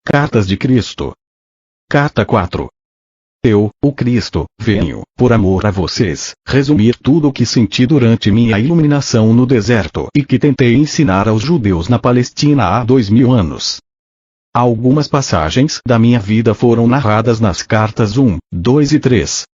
Cartas de Cristo. Carta 4. Eu, o Cristo, venho, por amor a vocês, resumir tudo o que senti durante minha iluminação no deserto e que tentei ensinar aos judeus na Palestina há 2000 anos. Algumas passagens da minha vida foram narradas nas cartas 1, 2 e 3.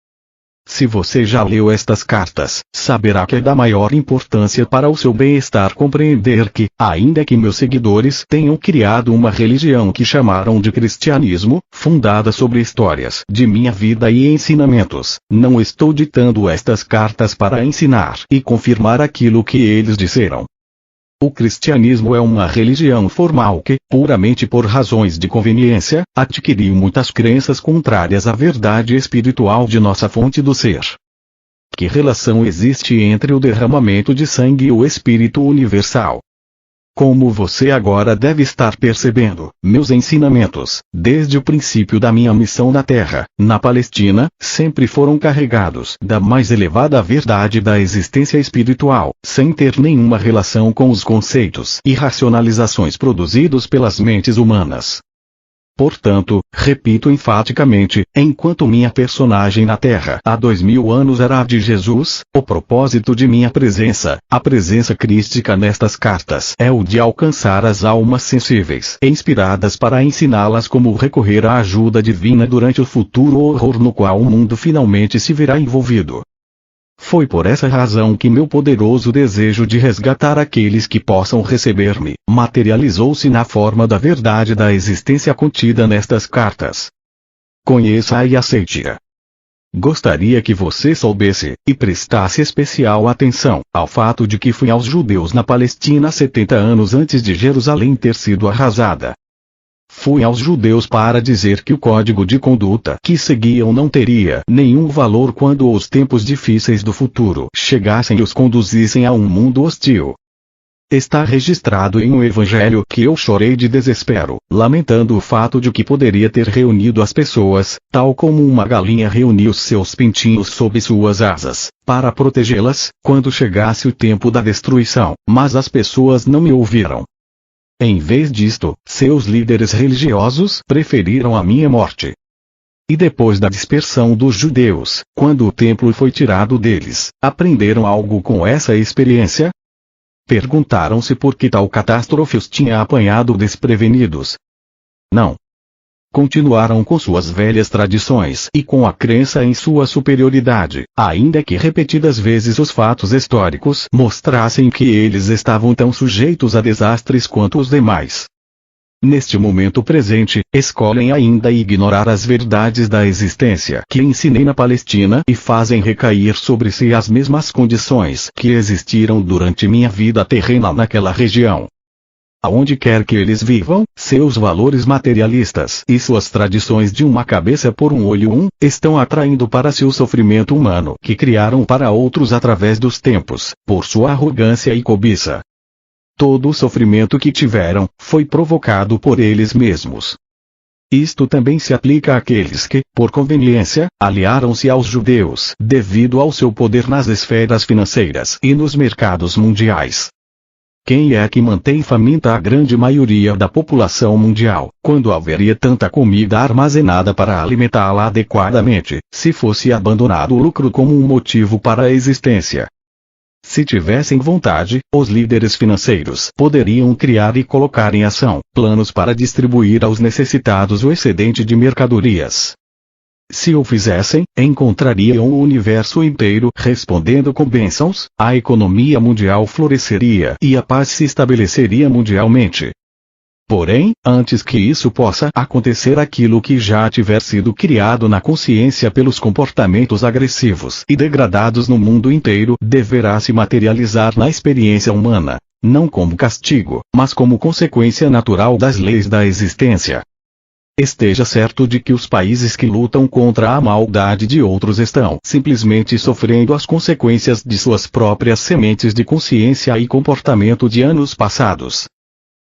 Se você já leu estas cartas, saberá que é da maior importância para o seu bem-estar compreender que, ainda que meus seguidores tenham criado uma religião que chamaram de cristianismo, fundada sobre histórias de minha vida e ensinamentos, não estou ditando estas cartas para ensinar e confirmar aquilo que eles disseram. O cristianismo é uma religião formal que, puramente por razões de conveniência, adquiriu muitas crenças contrárias à verdade espiritual de nossa fonte do ser. Que relação existe entre o derramamento de sangue e o Espírito Universal? Como você agora deve estar percebendo, meus ensinamentos, desde o princípio da minha missão na Terra, na Palestina, sempre foram carregados da mais elevada verdade da existência espiritual, sem ter nenhuma relação com os conceitos e racionalizações produzidos pelas mentes humanas. Portanto, repito enfaticamente, enquanto minha personagem na Terra há 2000 anos era a de Jesus, o propósito de minha presença, a presença crística nestas cartas é o de alcançar as almas sensíveis e inspiradas para ensiná-las como recorrer à ajuda divina durante o futuro horror no qual o mundo finalmente se verá envolvido. Foi por essa razão que meu poderoso desejo de resgatar aqueles que possam receber-me, materializou-se na forma da verdade da existência contida nestas cartas. Conheça-a e aceite-a. Gostaria que você soubesse, e prestasse especial atenção, ao fato de que fui aos judeus na Palestina 70 anos antes de Jerusalém ter sido arrasada. Fui aos judeus para dizer que o código de conduta que seguiam não teria nenhum valor quando os tempos difíceis do futuro chegassem e os conduzissem a um mundo hostil. Está registrado em um evangelho que eu chorei de desespero, lamentando o fato de que poderia ter reunido as pessoas, tal como uma galinha reuniu seus pintinhos sob suas asas, para protegê-las, quando chegasse o tempo da destruição, mas as pessoas não me ouviram. Em vez disto, seus líderes religiosos preferiram a minha morte. E depois da dispersão dos judeus, quando o templo foi tirado deles, aprenderam algo com essa experiência? Perguntaram-se por que tal catástrofe os tinha apanhado desprevenidos. Não. Continuaram com suas velhas tradições e com a crença em sua superioridade, ainda que repetidas vezes os fatos históricos mostrassem que eles estavam tão sujeitos a desastres quanto os demais. Neste momento presente, escolhem ainda ignorar as verdades da existência que ensinei na Palestina e fazem recair sobre si as mesmas condições que existiram durante minha vida terrena naquela região. Aonde quer que eles vivam, seus valores materialistas e suas tradições de uma cabeça por um olho estão atraindo para si o sofrimento humano que criaram para outros através dos tempos, por sua arrogância e cobiça. Todo o sofrimento que tiveram, foi provocado por eles mesmos. Isto também se aplica àqueles que, por conveniência, aliaram-se aos judeus devido ao seu poder nas esferas financeiras e nos mercados mundiais. Quem é que mantém faminta a grande maioria da população mundial, quando haveria tanta comida armazenada para alimentá-la adequadamente, se fosse abandonado o lucro como um motivo para a existência? Se tivessem vontade, os líderes financeiros poderiam criar e colocar em ação planos para distribuir aos necessitados o excedente de mercadorias. Se o fizessem, encontrariam o universo inteiro respondendo com bênçãos, a economia mundial floresceria e a paz se estabeleceria mundialmente. Porém, antes que isso possa acontecer, aquilo que já tiver sido criado na consciência pelos comportamentos agressivos e degradados no mundo inteiro deverá se materializar na experiência humana, não como castigo, mas como consequência natural das leis da existência. Esteja certo de que os países que lutam contra a maldade de outros estão simplesmente sofrendo as consequências de suas próprias sementes de consciência e comportamento de anos passados.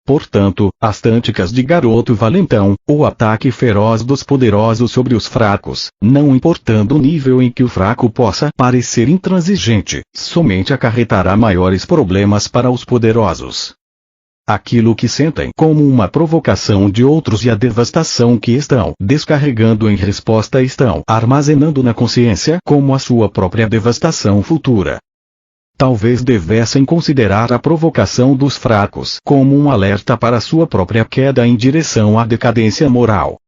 Portanto, as tânticas de garoto valentão, o ataque feroz dos poderosos sobre os fracos, não importando o nível em que o fraco possa parecer intransigente, somente acarretará maiores problemas para os poderosos. Aquilo que sentem como uma provocação de outros e a devastação que estão descarregando em resposta estão armazenando na consciência como a sua própria devastação futura. Talvez devessem considerar a provocação dos fracos como um alerta para sua própria queda em direção à decadência moral.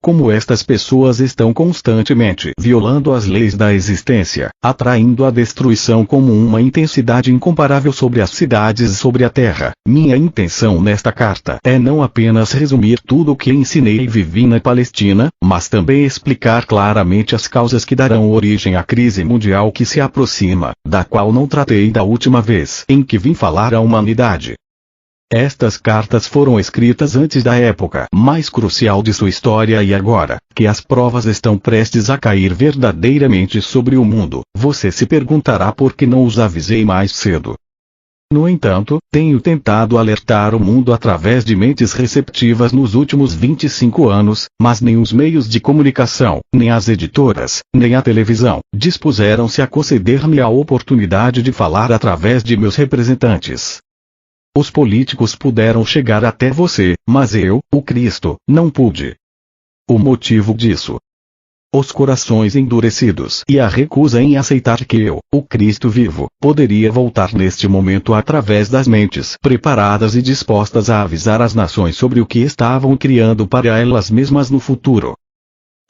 Como estas pessoas estão constantemente violando as leis da existência, atraindo a destruição como uma intensidade incomparável sobre as cidades e sobre a terra, minha intenção nesta carta é não apenas resumir tudo o que ensinei e vivi na Palestina, mas também explicar claramente as causas que darão origem à crise mundial que se aproxima, da qual não tratei da última vez em que vim falar à humanidade. Estas cartas foram escritas antes da época mais crucial de sua história e agora, que as provas estão prestes a cair verdadeiramente sobre o mundo, você se perguntará por que não os avisei mais cedo. No entanto, tenho tentado alertar o mundo através de mentes receptivas nos últimos 25 anos, mas nem os meios de comunicação, nem as editoras, nem a televisão, dispuseram-se a conceder-me a oportunidade de falar através de meus representantes. Os políticos puderam chegar até você, mas eu, o Cristo, não pude. O motivo disso? Os corações endurecidos e a recusa em aceitar que eu, o Cristo vivo, poderia voltar neste momento através das mentes preparadas e dispostas a avisar as nações sobre o que estavam criando para elas mesmas no futuro.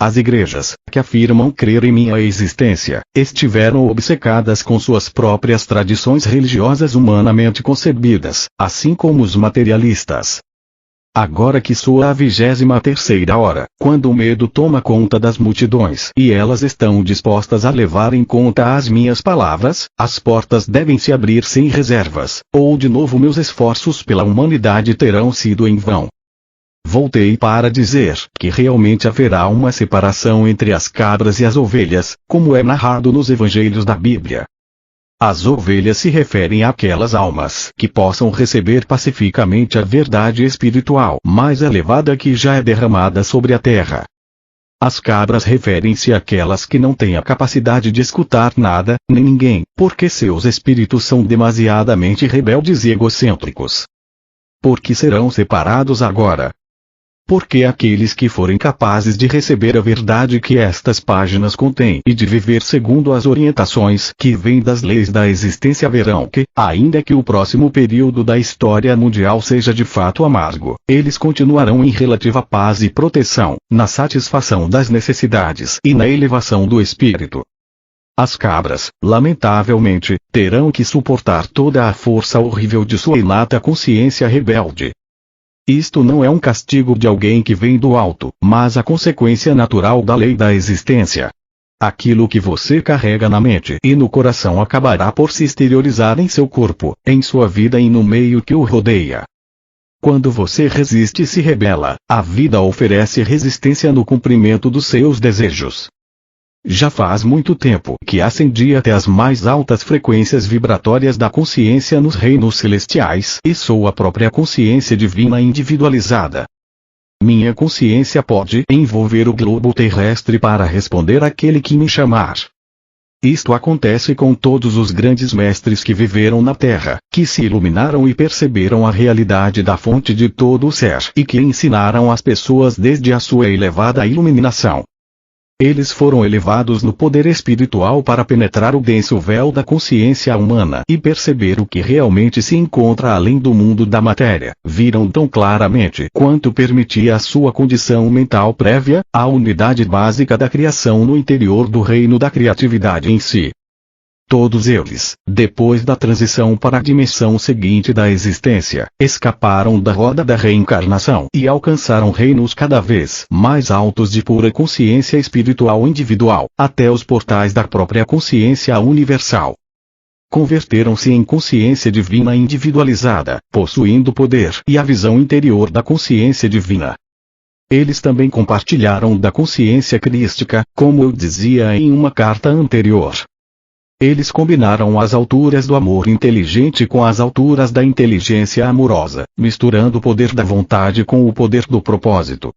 As igrejas, que afirmam crer em minha existência, estiveram obcecadas com suas próprias tradições religiosas humanamente concebidas, assim como os materialistas. Agora que soa a 23ª hora, quando o medo toma conta das multidões e elas estão dispostas a levar em conta as minhas palavras, as portas devem se abrir sem reservas, ou de novo meus esforços pela humanidade terão sido em vão. Voltei para dizer que realmente haverá uma separação entre as cabras e as ovelhas, como é narrado nos evangelhos da Bíblia. As ovelhas se referem àquelas almas que possam receber pacificamente a verdade espiritual mais elevada que já é derramada sobre a terra. As cabras referem-se àquelas que não têm a capacidade de escutar nada, nem ninguém, porque seus espíritos são demasiadamente rebeldes e egocêntricos. Por que serão separados agora? Porque aqueles que forem capazes de receber a verdade que estas páginas contêm e de viver segundo as orientações que vêm das leis da existência verão que, ainda que o próximo período da história mundial seja de fato amargo, eles continuarão em relativa paz e proteção, na satisfação das necessidades e na elevação do espírito. As cabras, lamentavelmente, terão que suportar toda a força horrível de sua inata consciência rebelde. Isto não é um castigo de alguém que vem do alto, mas a consequência natural da lei da existência. Aquilo que você carrega na mente e no coração acabará por se exteriorizar em seu corpo, em sua vida e no meio que o rodeia. Quando você resiste e se rebela, a vida oferece resistência no cumprimento dos seus desejos. Já faz muito tempo que ascendi até as mais altas frequências vibratórias da consciência nos reinos celestiais e sou a própria consciência divina individualizada. Minha consciência pode envolver o globo terrestre para responder àquele que me chamar. Isto acontece com todos os grandes mestres que viveram na Terra, que se iluminaram e perceberam a realidade da fonte de todo o ser e que ensinaram as pessoas desde a sua elevada iluminação. Eles foram elevados no poder espiritual para penetrar o denso véu da consciência humana e perceber o que realmente se encontra além do mundo da matéria. Viram tão claramente quanto permitia a sua condição mental prévia, a unidade básica da criação no interior do reino da criatividade em si. Todos eles, depois da transição para a dimensão seguinte da existência, escaparam da roda da reencarnação e alcançaram reinos cada vez mais altos de pura consciência espiritual individual, até os portais da própria consciência universal. Converteram-se em consciência divina individualizada, possuindo o poder e a visão interior da consciência divina. Eles também compartilharam da consciência crística, como eu dizia em uma carta anterior. Eles combinaram as alturas do amor inteligente com as alturas da inteligência amorosa, misturando o poder da vontade com o poder do propósito.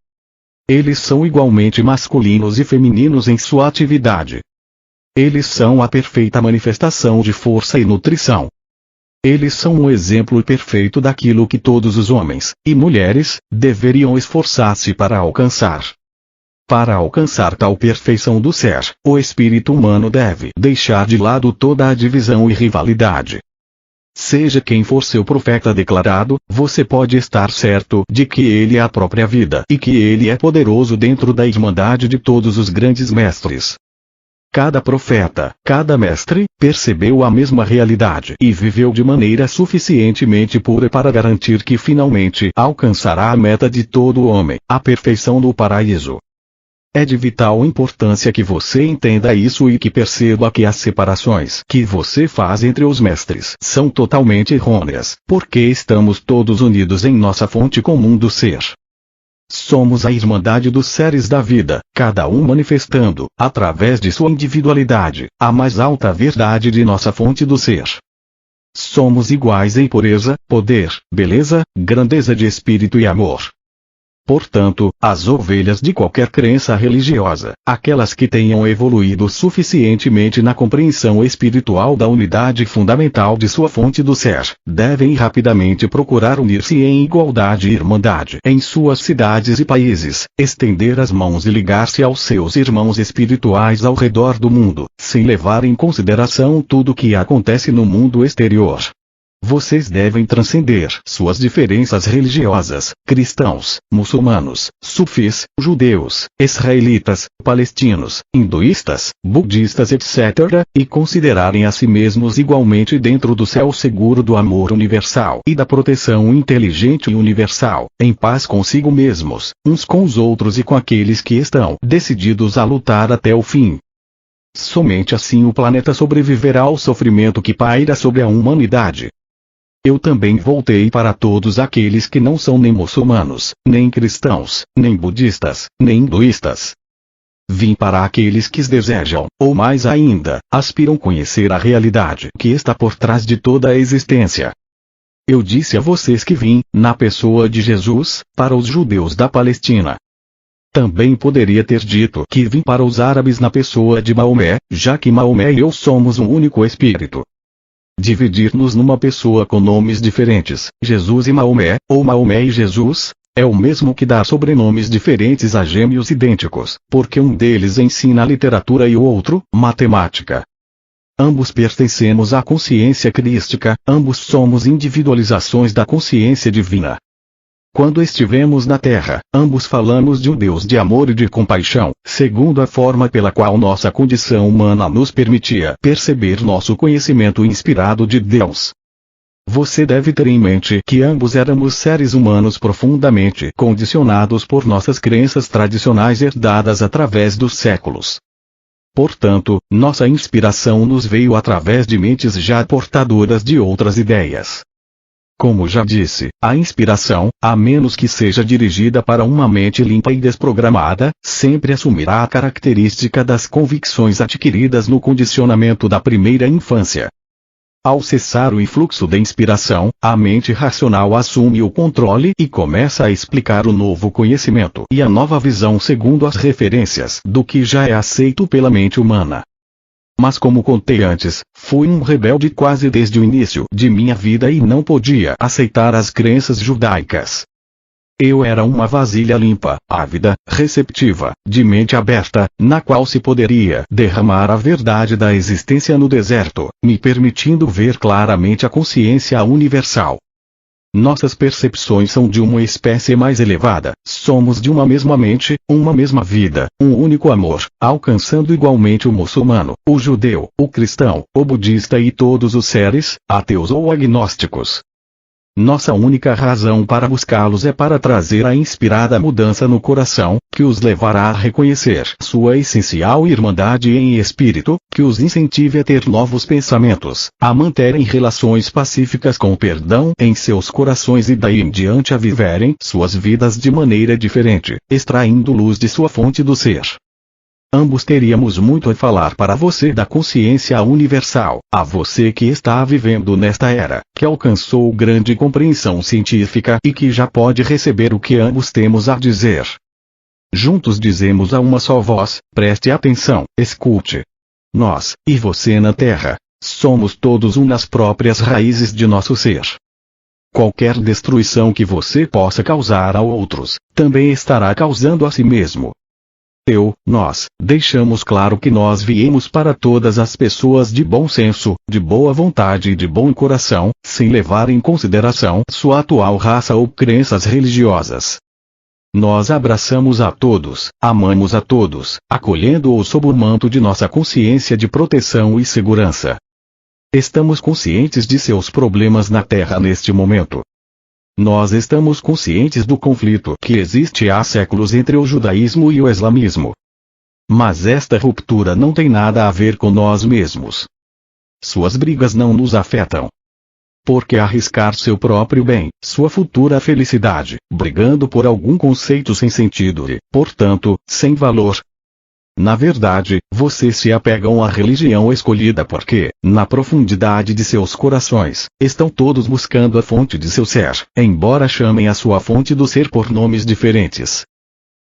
Eles são igualmente masculinos e femininos em sua atividade. Eles são a perfeita manifestação de força e nutrição. Eles são um exemplo perfeito daquilo que todos os homens e mulheres deveriam esforçar-se para alcançar. Para alcançar tal perfeição do ser, o espírito humano deve deixar de lado toda a divisão e rivalidade. Seja quem for seu profeta declarado, você pode estar certo de que ele é a própria vida e que ele é poderoso dentro da irmandade de todos os grandes mestres. Cada profeta, cada mestre, percebeu a mesma realidade e viveu de maneira suficientemente pura para garantir que finalmente alcançará a meta de todo homem, a perfeição do paraíso. É de vital importância que você entenda isso e que perceba que as separações que você faz entre os mestres são totalmente errôneas, porque estamos todos unidos em nossa fonte comum do ser. Somos a irmandade dos seres da vida, cada um manifestando, através de sua individualidade, a mais alta verdade de nossa fonte do ser. Somos iguais em pureza, poder, beleza, grandeza de espírito e amor. Portanto, as ovelhas de qualquer crença religiosa, aquelas que tenham evoluído suficientemente na compreensão espiritual da unidade fundamental de sua fonte do ser, devem rapidamente procurar unir-se em igualdade e irmandade em suas cidades e países, estender as mãos e ligar-se aos seus irmãos espirituais ao redor do mundo, sem levar em consideração tudo o que acontece no mundo exterior. Vocês devem transcender suas diferenças religiosas, cristãos, muçulmanos, sufis, judeus, israelitas, palestinos, hinduístas, budistas etc., e considerarem a si mesmos igualmente dentro do céu seguro do amor universal e da proteção inteligente e universal, em paz consigo mesmos, uns com os outros e com aqueles que estão decididos a lutar até o fim. Somente assim o planeta sobreviverá ao sofrimento que paira sobre a humanidade. Eu também voltei para todos aqueles que não são nem muçulmanos, nem cristãos, nem budistas, nem hinduístas. Vim para aqueles que desejam, ou mais ainda, aspiram conhecer a realidade que está por trás de toda a existência. Eu disse a vocês que vim, na pessoa de Jesus, para os judeus da Palestina. Também poderia ter dito que vim para os árabes na pessoa de Maomé, já que Maomé e eu somos um único espírito. Dividir-nos numa pessoa com nomes diferentes, Jesus e Maomé, ou Maomé e Jesus, é o mesmo que dar sobrenomes diferentes a gêmeos idênticos, porque um deles ensina literatura e o outro, matemática. Ambos pertencemos à consciência crística, ambos somos individualizações da consciência divina. Quando estivemos na Terra, ambos falamos de um Deus de amor e de compaixão, segundo a forma pela qual nossa condição humana nos permitia perceber nosso conhecimento inspirado de Deus. Você deve ter em mente que ambos éramos seres humanos profundamente condicionados por nossas crenças tradicionais herdadas através dos séculos. Portanto, nossa inspiração nos veio através de mentes já portadoras de outras ideias. Como já disse, a inspiração, a menos que seja dirigida para uma mente limpa e desprogramada, sempre assumirá a característica das convicções adquiridas no condicionamento da primeira infância. Ao cessar o influxo da inspiração, a mente racional assume o controle e começa a explicar o novo conhecimento e a nova visão segundo as referências do que já é aceito pela mente humana. Mas como contei antes, fui um rebelde quase desde o início de minha vida e não podia aceitar as crenças judaicas. Eu era uma vasilha limpa, ávida, receptiva, de mente aberta, na qual se poderia derramar a verdade da existência no deserto, me permitindo ver claramente a consciência universal. Nossas percepções são de uma espécie mais elevada, somos de uma mesma mente, uma mesma vida, um único amor, alcançando igualmente o muçulmano, o judeu, o cristão, o budista e todos os seres, ateus ou agnósticos. Nossa única razão para buscá-los é para trazer a inspirada mudança no coração, que os levará a reconhecer sua essencial irmandade em espírito, que os incentive a ter novos pensamentos, a manterem relações pacíficas com o perdão em seus corações e daí em diante a viverem suas vidas de maneira diferente, extraindo luz de sua fonte do ser. Ambos teríamos muito a falar para você da consciência universal, a você que está vivendo nesta era, que alcançou grande compreensão científica e que já pode receber o que ambos temos a dizer. Juntos dizemos a uma só voz, preste atenção, escute. Nós, e você na Terra, somos todos um nas próprias raízes de nosso ser. Qualquer destruição que você possa causar a outros, também estará causando a si mesmo. Nós, deixamos claro que nós viemos para todas as pessoas de bom senso, de boa vontade e de bom coração, sem levar em consideração sua atual raça ou crenças religiosas. Nós abraçamos a todos, amamos a todos, acolhendo-os sob o manto de nossa consciência de proteção e segurança. Estamos conscientes de seus problemas na Terra neste momento. Nós estamos conscientes do conflito que existe há séculos entre o judaísmo e o islamismo. Mas esta ruptura não tem nada a ver com nós mesmos. Suas brigas não nos afetam. Por que arriscar seu próprio bem, sua futura felicidade, brigando por algum conceito sem sentido e, portanto, sem valor? Na verdade, vocês se apegam à religião escolhida porque, na profundidade de seus corações, estão todos buscando a fonte de seu ser, embora chamem a sua fonte do ser por nomes diferentes.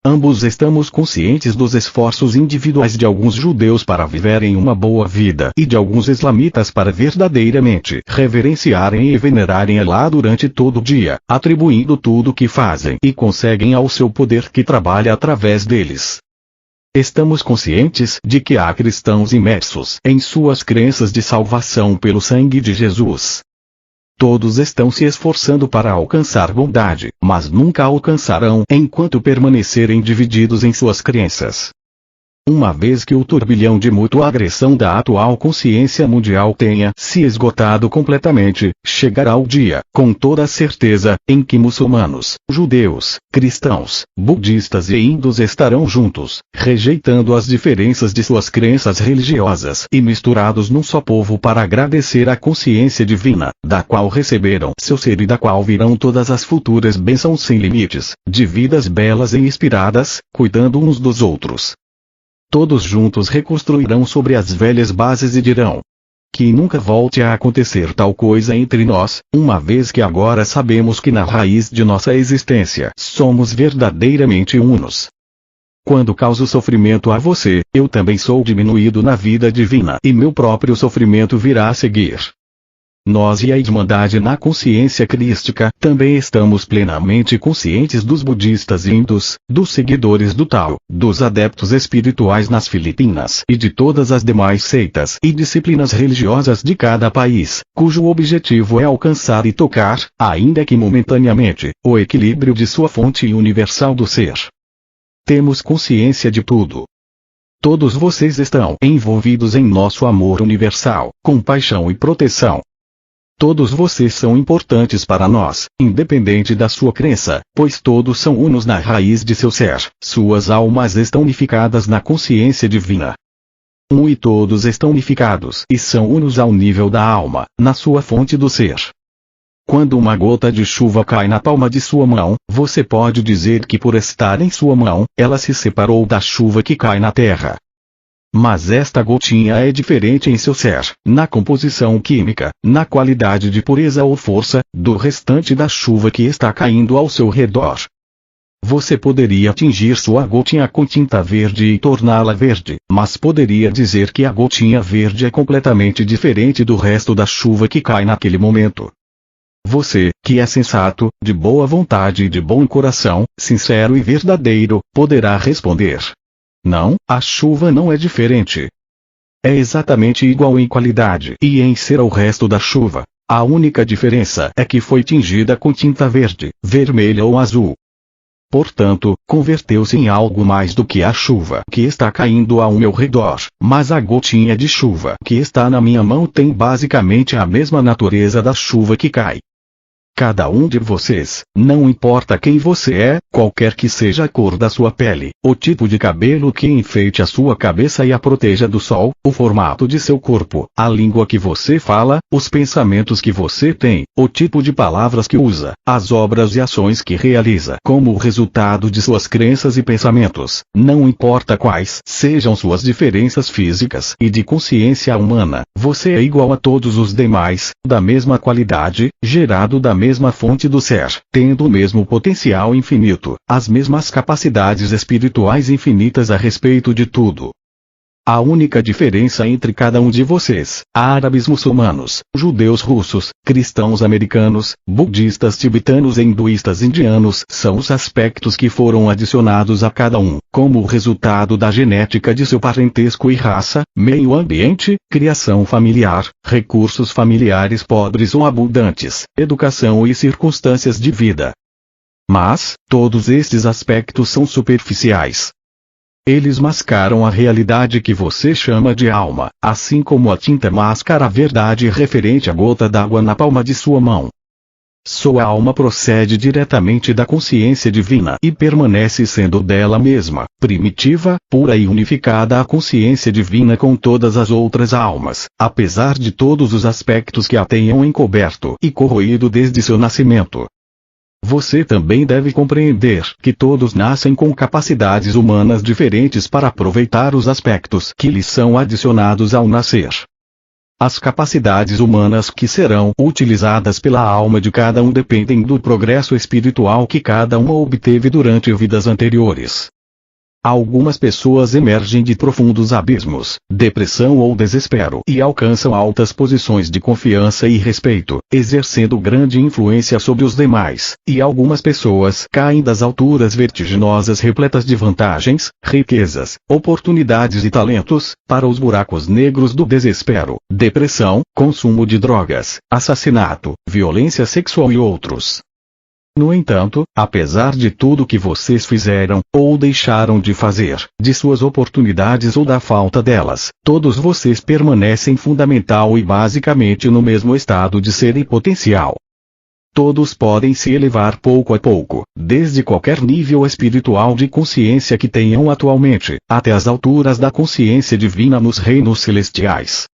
Ambos estamos conscientes dos esforços individuais de alguns judeus para viverem uma boa vida e de alguns islamitas para verdadeiramente reverenciarem e venerarem Allah durante todo o dia, atribuindo tudo o que fazem e conseguem ao seu poder que trabalha através deles. Estamos conscientes de que há cristãos imersos em suas crenças de salvação pelo sangue de Jesus. Todos estão se esforçando para alcançar bondade, mas nunca alcançarão enquanto permanecerem divididos em suas crenças. Uma vez que o turbilhão de mútua agressão da atual consciência mundial tenha se esgotado completamente, chegará o dia, com toda certeza, em que muçulmanos, judeus, cristãos, budistas e hindus estarão juntos, rejeitando as diferenças de suas crenças religiosas e misturados num só povo para agradecer à consciência divina, da qual receberam seu ser e da qual virão todas as futuras bênçãos sem limites, de vidas belas e inspiradas, cuidando uns dos outros. Todos juntos reconstruirão sobre as velhas bases e dirão: que nunca volte a acontecer tal coisa entre nós, uma vez que agora sabemos que na raiz de nossa existência somos verdadeiramente unos. Quando causo sofrimento a você, eu também sou diminuído na vida divina e meu próprio sofrimento virá a seguir. Nós e a Irmandade na consciência crística também estamos plenamente conscientes dos budistas hindus, dos seguidores do Tao, dos adeptos espirituais nas Filipinas e de todas as demais seitas e disciplinas religiosas de cada país, cujo objetivo é alcançar e tocar, ainda que momentaneamente, o equilíbrio de sua fonte universal do ser. Temos consciência de tudo. Todos vocês estão envolvidos em nosso amor universal, compaixão e proteção. Todos vocês são importantes para nós, independente da sua crença, pois todos são unos na raiz de seu ser, suas almas estão unificadas na consciência divina. E todos estão unificados e são unos ao nível da alma, na sua fonte do ser. Quando uma gota de chuva cai na palma de sua mão, você pode dizer que por estar em sua mão, ela se separou da chuva que cai na terra. Mas esta gotinha é diferente em seu ser, na composição química, na qualidade de pureza ou força, do restante da chuva que está caindo ao seu redor. Você poderia tingir sua gotinha com tinta verde e torná-la verde, mas poderia dizer que a gotinha verde é completamente diferente do resto da chuva que cai naquele momento. Você, que é sensato, de boa vontade e de bom coração, sincero e verdadeiro, poderá responder: não, a chuva não é diferente. É exatamente igual em qualidade e em ser ao resto da chuva. A única diferença é que foi tingida com tinta verde, vermelha ou azul. Portanto, converteu-se em algo mais do que a chuva que está caindo ao meu redor, mas a gotinha de chuva que está na minha mão tem basicamente a mesma natureza da chuva que cai. Cada um de vocês, não importa quem você é, qualquer que seja a cor da sua pele, o tipo de cabelo que enfeite a sua cabeça e a proteja do sol, o formato de seu corpo, a língua que você fala, os pensamentos que você tem, o tipo de palavras que usa, as obras e ações que realiza como resultado de suas crenças e pensamentos, não importa quais sejam suas diferenças físicas e de consciência humana, você é igual a todos os demais, da mesma qualidade, gerado da mesma fonte do ser, tendo o mesmo potencial infinito, as mesmas capacidades espirituais infinitas a respeito de tudo. A única diferença entre cada um de vocês, árabes muçulmanos, judeus russos, cristãos americanos, budistas tibetanos e hinduístas indianos, são os aspectos que foram adicionados a cada um, como resultado da genética de seu parentesco e raça, meio ambiente, criação familiar, recursos familiares pobres ou abundantes, educação e circunstâncias de vida. Mas, todos estes aspectos são superficiais. Eles mascaram a realidade que você chama de alma, assim como a tinta mascara a verdade referente à gota d'água na palma de sua mão. Sua alma procede diretamente da consciência divina e permanece sendo dela mesma, primitiva, pura e unificada à consciência divina com todas as outras almas, apesar de todos os aspectos que a tenham encoberto e corroído desde seu nascimento. Você também deve compreender que todos nascem com capacidades humanas diferentes para aproveitar os aspectos que lhes são adicionados ao nascer. As capacidades humanas que serão utilizadas pela alma de cada um dependem do progresso espiritual que cada uma obteve durante vidas anteriores. Algumas pessoas emergem de profundos abismos, depressão ou desespero e alcançam altas posições de confiança e respeito, exercendo grande influência sobre os demais, e algumas pessoas caem das alturas vertiginosas repletas de vantagens, riquezas, oportunidades e talentos, para os buracos negros do desespero, depressão, consumo de drogas, assassinato, violência sexual e outros. No entanto, apesar de tudo que vocês fizeram, ou deixaram de fazer, de suas oportunidades ou da falta delas, todos vocês permanecem fundamental e basicamente no mesmo estado de ser e potencial. Todos podem se elevar pouco a pouco, desde qualquer nível espiritual de consciência que tenham atualmente, até as alturas da consciência divina nos reinos celestiais.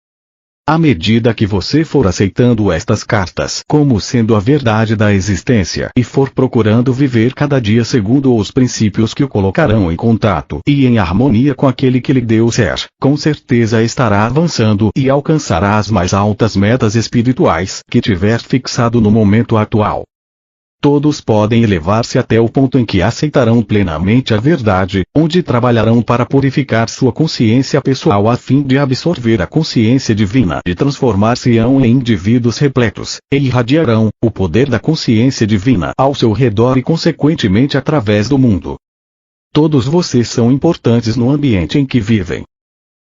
À medida que você for aceitando estas cartas como sendo a verdade da existência e for procurando viver cada dia segundo os princípios que o colocarão em contato e em harmonia com aquele que lhe deu o ser, com certeza estará avançando e alcançará as mais altas metas espirituais que tiver fixado no momento atual. Todos podem elevar-se até o ponto em que aceitarão plenamente a verdade, onde trabalharão para purificar sua consciência pessoal a fim de absorver a consciência divina e transformar-se-ão em indivíduos repletos, e irradiarão o poder da consciência divina ao seu redor e consequentemente através do mundo. Todos vocês são importantes no ambiente em que vivem.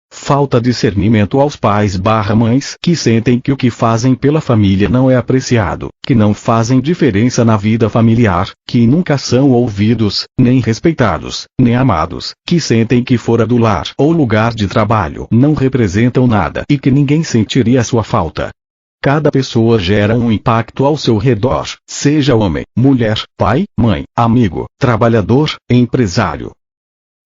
Falta discernimento aos pais/mães que sentem que o que fazem pela família não é apreciado, que não fazem diferença na vida familiar, que nunca são ouvidos, nem respeitados, nem amados, que sentem que fora do lar ou lugar de trabalho não representam nada e que ninguém sentiria sua falta. Cada pessoa gera um impacto ao seu redor, seja homem, mulher, pai, mãe, amigo, trabalhador, empresário.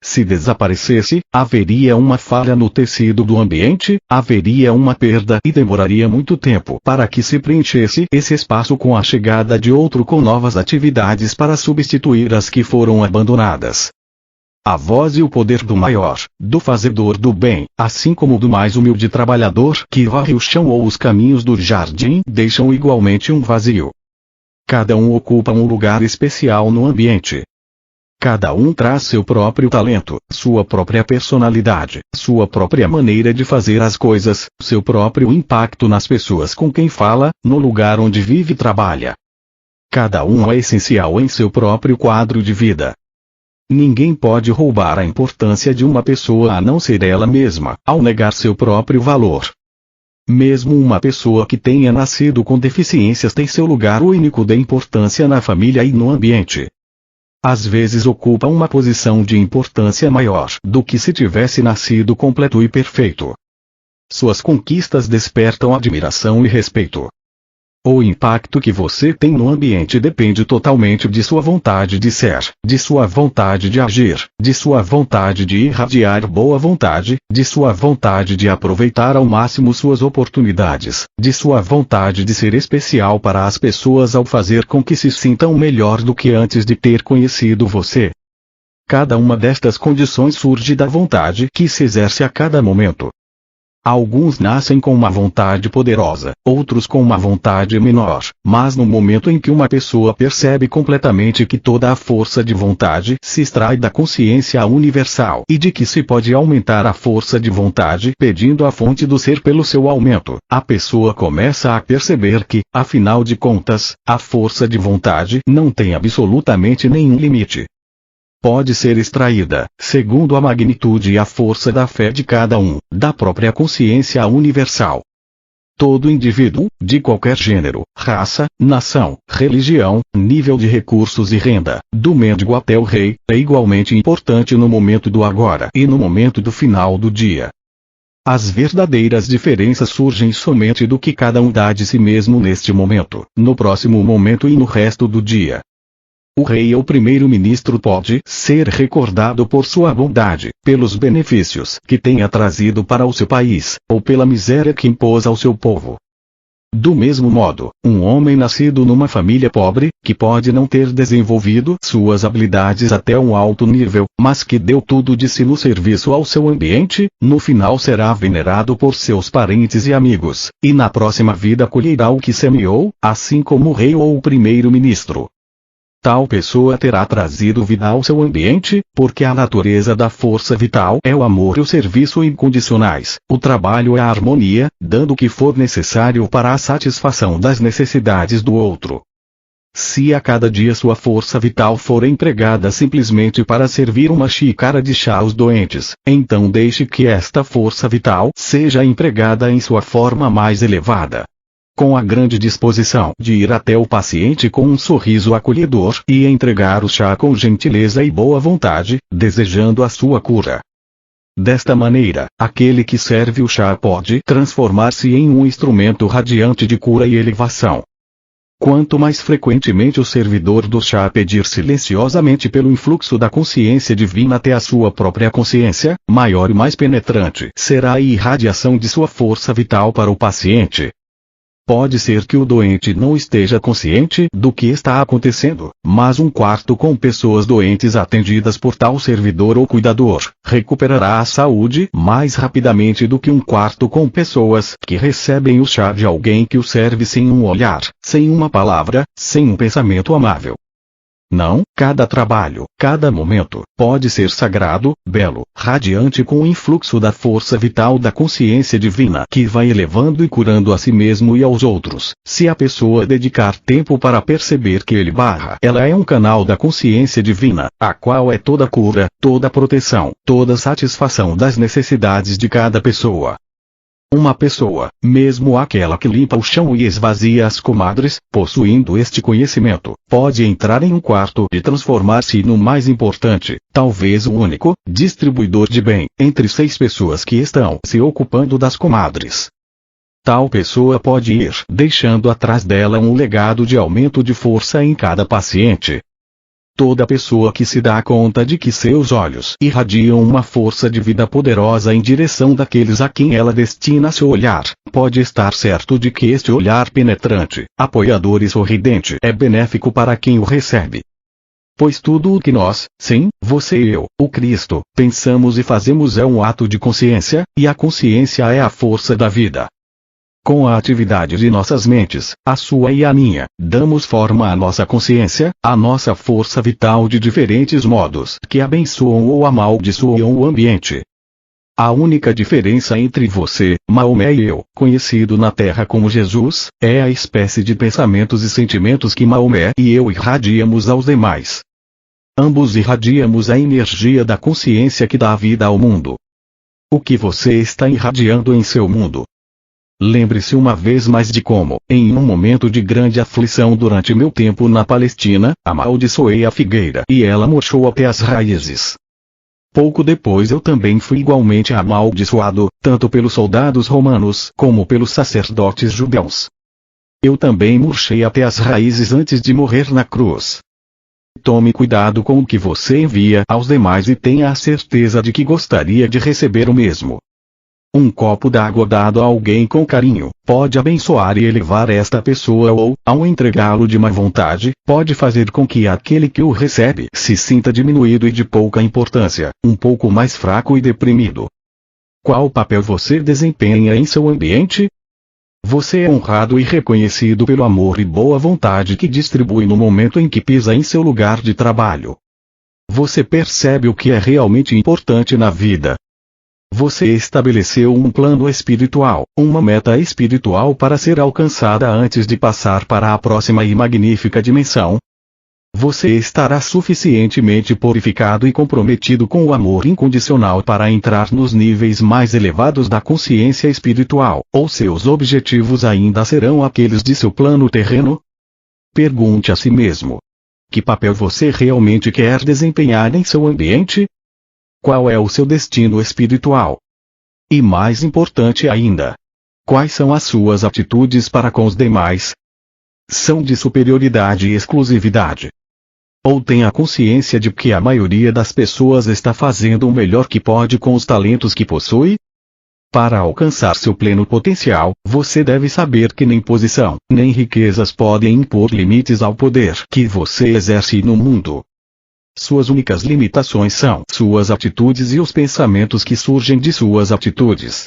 Se desaparecesse, haveria uma falha no tecido do ambiente, haveria uma perda e demoraria muito tempo para que se preenchesse esse espaço com a chegada de outro com novas atividades para substituir as que foram abandonadas. A voz e o poder do maior, do fazedor do bem, assim como do mais humilde trabalhador que varre o chão ou os caminhos do jardim, deixam igualmente um vazio. Cada um ocupa um lugar especial no ambiente. Cada um traz seu próprio talento, sua própria personalidade, sua própria maneira de fazer as coisas, seu próprio impacto nas pessoas com quem fala, no lugar onde vive e trabalha. Cada um é essencial em seu próprio quadro de vida. Ninguém pode roubar a importância de uma pessoa a não ser ela mesma, ao negar seu próprio valor. Mesmo uma pessoa que tenha nascido com deficiências tem seu lugar único de importância na família e no ambiente. Às vezes ocupa uma posição de importância maior do que se tivesse nascido completo e perfeito. Suas conquistas despertam admiração e respeito. O impacto que você tem no ambiente depende totalmente de sua vontade de ser, de sua vontade de agir, de sua vontade de irradiar boa vontade, de sua vontade de aproveitar ao máximo suas oportunidades, de sua vontade de ser especial para as pessoas ao fazer com que se sintam melhor do que antes de ter conhecido você. Cada uma destas condições surge da vontade que se exerce a cada momento. Alguns nascem com uma vontade poderosa, outros com uma vontade menor, mas no momento em que uma pessoa percebe completamente que toda a força de vontade se extrai da consciência universal e de que se pode aumentar a força de vontade pedindo a fonte do ser pelo seu aumento, a pessoa começa a perceber que, afinal de contas, a força de vontade não tem absolutamente nenhum limite. Pode ser extraída, segundo a magnitude e a força da fé de cada um, da própria consciência universal. Todo indivíduo, de qualquer gênero, raça, nação, religião, nível de recursos e renda, do mendigo até o rei, é igualmente importante no momento do agora e no momento do final do dia. As verdadeiras diferenças surgem somente do que cada um dá de si mesmo neste momento, no próximo momento e no resto do dia. O rei ou primeiro-ministro pode ser recordado por sua bondade, pelos benefícios que tenha trazido para o seu país, ou pela miséria que impôs ao seu povo. Do mesmo modo, um homem nascido numa família pobre, que pode não ter desenvolvido suas habilidades até um alto nível, mas que deu tudo de si no serviço ao seu ambiente, no final será venerado por seus parentes e amigos, e na próxima vida colherá o que semeou, assim como o rei ou o primeiro-ministro. Tal pessoa terá trazido vida ao seu ambiente, porque a natureza da força vital é o amor e o serviço incondicionais, o trabalho e a harmonia, dando o que for necessário para a satisfação das necessidades do outro. Se a cada dia sua força vital for empregada simplesmente para servir uma xícara de chá aos doentes, então deixe que esta força vital seja empregada em sua forma mais elevada. Com a grande disposição de ir até o paciente com um sorriso acolhedor e entregar o chá com gentileza e boa vontade, desejando a sua cura. Desta maneira, aquele que serve o chá pode transformar-se em um instrumento radiante de cura e elevação. Quanto mais frequentemente o servidor do chá pedir silenciosamente pelo influxo da consciência divina até a sua própria consciência, maior e mais penetrante será a irradiação de sua força vital para o paciente. Pode ser que o doente não esteja consciente do que está acontecendo, mas um quarto com pessoas doentes atendidas por tal servidor ou cuidador, recuperará a saúde mais rapidamente do que um quarto com pessoas que recebem o chá de alguém que o serve sem um olhar, sem uma palavra, sem um pensamento amável. Não, cada trabalho, cada momento, pode ser sagrado, belo, radiante com o influxo da força vital da consciência divina que vai elevando e curando a si mesmo e aos outros, se a pessoa dedicar tempo para perceber que ela é um canal da consciência divina, a qual é toda cura, toda proteção, toda satisfação das necessidades de cada pessoa. Uma pessoa, mesmo aquela que limpa o chão e esvazia as comadres, possuindo este conhecimento, pode entrar em um quarto e transformar-se no mais importante, talvez o único, distribuidor de bem, entre 6 pessoas que estão se ocupando das comadres. Tal pessoa pode ir deixando atrás dela um legado de aumento de força em cada paciente. Toda pessoa que se dá conta de que seus olhos irradiam uma força de vida poderosa em direção daqueles a quem ela destina seu olhar, pode estar certo de que este olhar penetrante, apoiador e sorridente é benéfico para quem o recebe. Pois tudo o que nós, sim, você e eu, o Cristo, pensamos e fazemos é um ato de consciência, e a consciência é a força da vida. Com a atividade de nossas mentes, a sua e a minha, damos forma à nossa consciência, à nossa força vital de diferentes modos que abençoam ou amaldiçoam o ambiente. A única diferença entre você, Maomé e eu, conhecido na Terra como Jesus, é a espécie de pensamentos e sentimentos que Maomé e eu irradiamos aos demais. Ambos irradiamos a energia da consciência que dá vida ao mundo. O que você está irradiando em seu mundo? Lembre-se uma vez mais de como, em um momento de grande aflição durante meu tempo na Palestina, amaldiçoei a figueira e ela murchou até as raízes. Pouco depois eu também fui igualmente amaldiçoado, tanto pelos soldados romanos como pelos sacerdotes judeus. Eu também murchei até as raízes antes de morrer na cruz. Tome cuidado com o que você envia aos demais e tenha a certeza de que gostaria de receber o mesmo. Um copo d'água dado a alguém com carinho, pode abençoar e elevar esta pessoa ou, ao entregá-lo de má vontade, pode fazer com que aquele que o recebe se sinta diminuído e de pouca importância, um pouco mais fraco e deprimido. Qual papel você desempenha em seu ambiente? Você é honrado e reconhecido pelo amor e boa vontade que distribui no momento em que pisa em seu lugar de trabalho. Você percebe o que é realmente importante na vida. Você estabeleceu um plano espiritual, uma meta espiritual para ser alcançada antes de passar para a próxima e magnífica dimensão. Você estará suficientemente purificado e comprometido com o amor incondicional para entrar nos níveis mais elevados da consciência espiritual, ou seus objetivos ainda serão aqueles de seu plano terreno? Pergunte a si mesmo: que papel você realmente quer desempenhar em seu ambiente? Qual é o seu destino espiritual? E mais importante ainda, quais são as suas atitudes para com os demais? São de superioridade e exclusividade? Ou tem a consciência de que a maioria das pessoas está fazendo o melhor que pode com os talentos que possui? Para alcançar seu pleno potencial, você deve saber que nem posição, nem riquezas podem impor limites ao poder que você exerce no mundo. Suas únicas limitações são suas atitudes e os pensamentos que surgem de suas atitudes.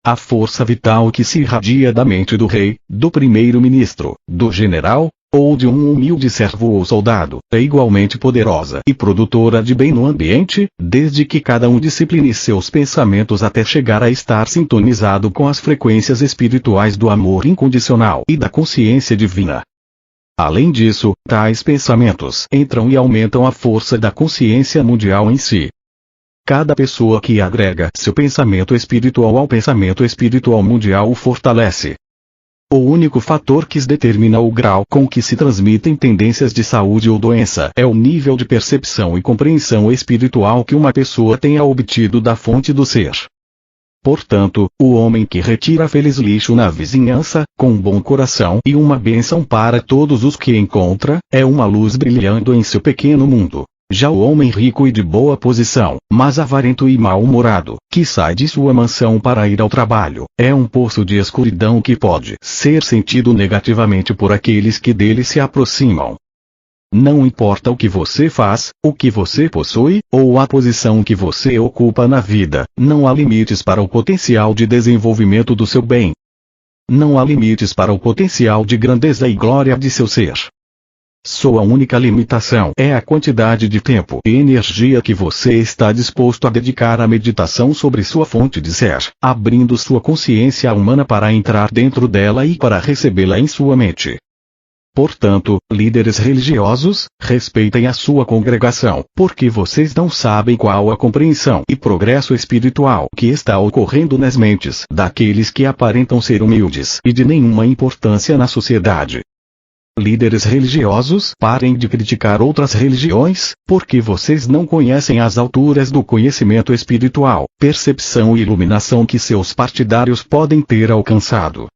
A força vital que se irradia da mente do rei, do primeiro-ministro, do general, ou de um humilde servo ou soldado, é igualmente poderosa e produtora de bem no ambiente, desde que cada um discipline seus pensamentos até chegar a estar sintonizado com as frequências espirituais do amor incondicional e da consciência divina. Além disso, tais pensamentos entram e aumentam a força da consciência mundial em si. Cada pessoa que agrega seu pensamento espiritual ao pensamento espiritual mundial o fortalece. O único fator que determina o grau com que se transmitem tendências de saúde ou doença é o nível de percepção e compreensão espiritual que uma pessoa tenha obtido da fonte do ser. Portanto, o homem que retira feliz lixo na vizinhança, com um bom coração e uma bênção para todos os que encontra, é uma luz brilhando em seu pequeno mundo. Já o homem rico e de boa posição, mas avarento e mal-humorado, que sai de sua mansão para ir ao trabalho, é um poço de escuridão que pode ser sentido negativamente por aqueles que dele se aproximam. Não importa o que você faz, o que você possui, ou a posição que você ocupa na vida, não há limites para o potencial de desenvolvimento do seu bem. Não há limites para o potencial de grandeza e glória de seu ser. Sua única limitação é a quantidade de tempo e energia que você está disposto a dedicar à meditação sobre sua fonte de ser, abrindo sua consciência humana para entrar dentro dela e para recebê-la em sua mente. Portanto, líderes religiosos, respeitem a sua congregação, porque vocês não sabem qual a compreensão e progresso espiritual que está ocorrendo nas mentes daqueles que aparentam ser humildes e de nenhuma importância na sociedade. Líderes religiosos, parem de criticar outras religiões, porque vocês não conhecem as alturas do conhecimento espiritual, percepção e iluminação que seus partidários podem ter alcançado.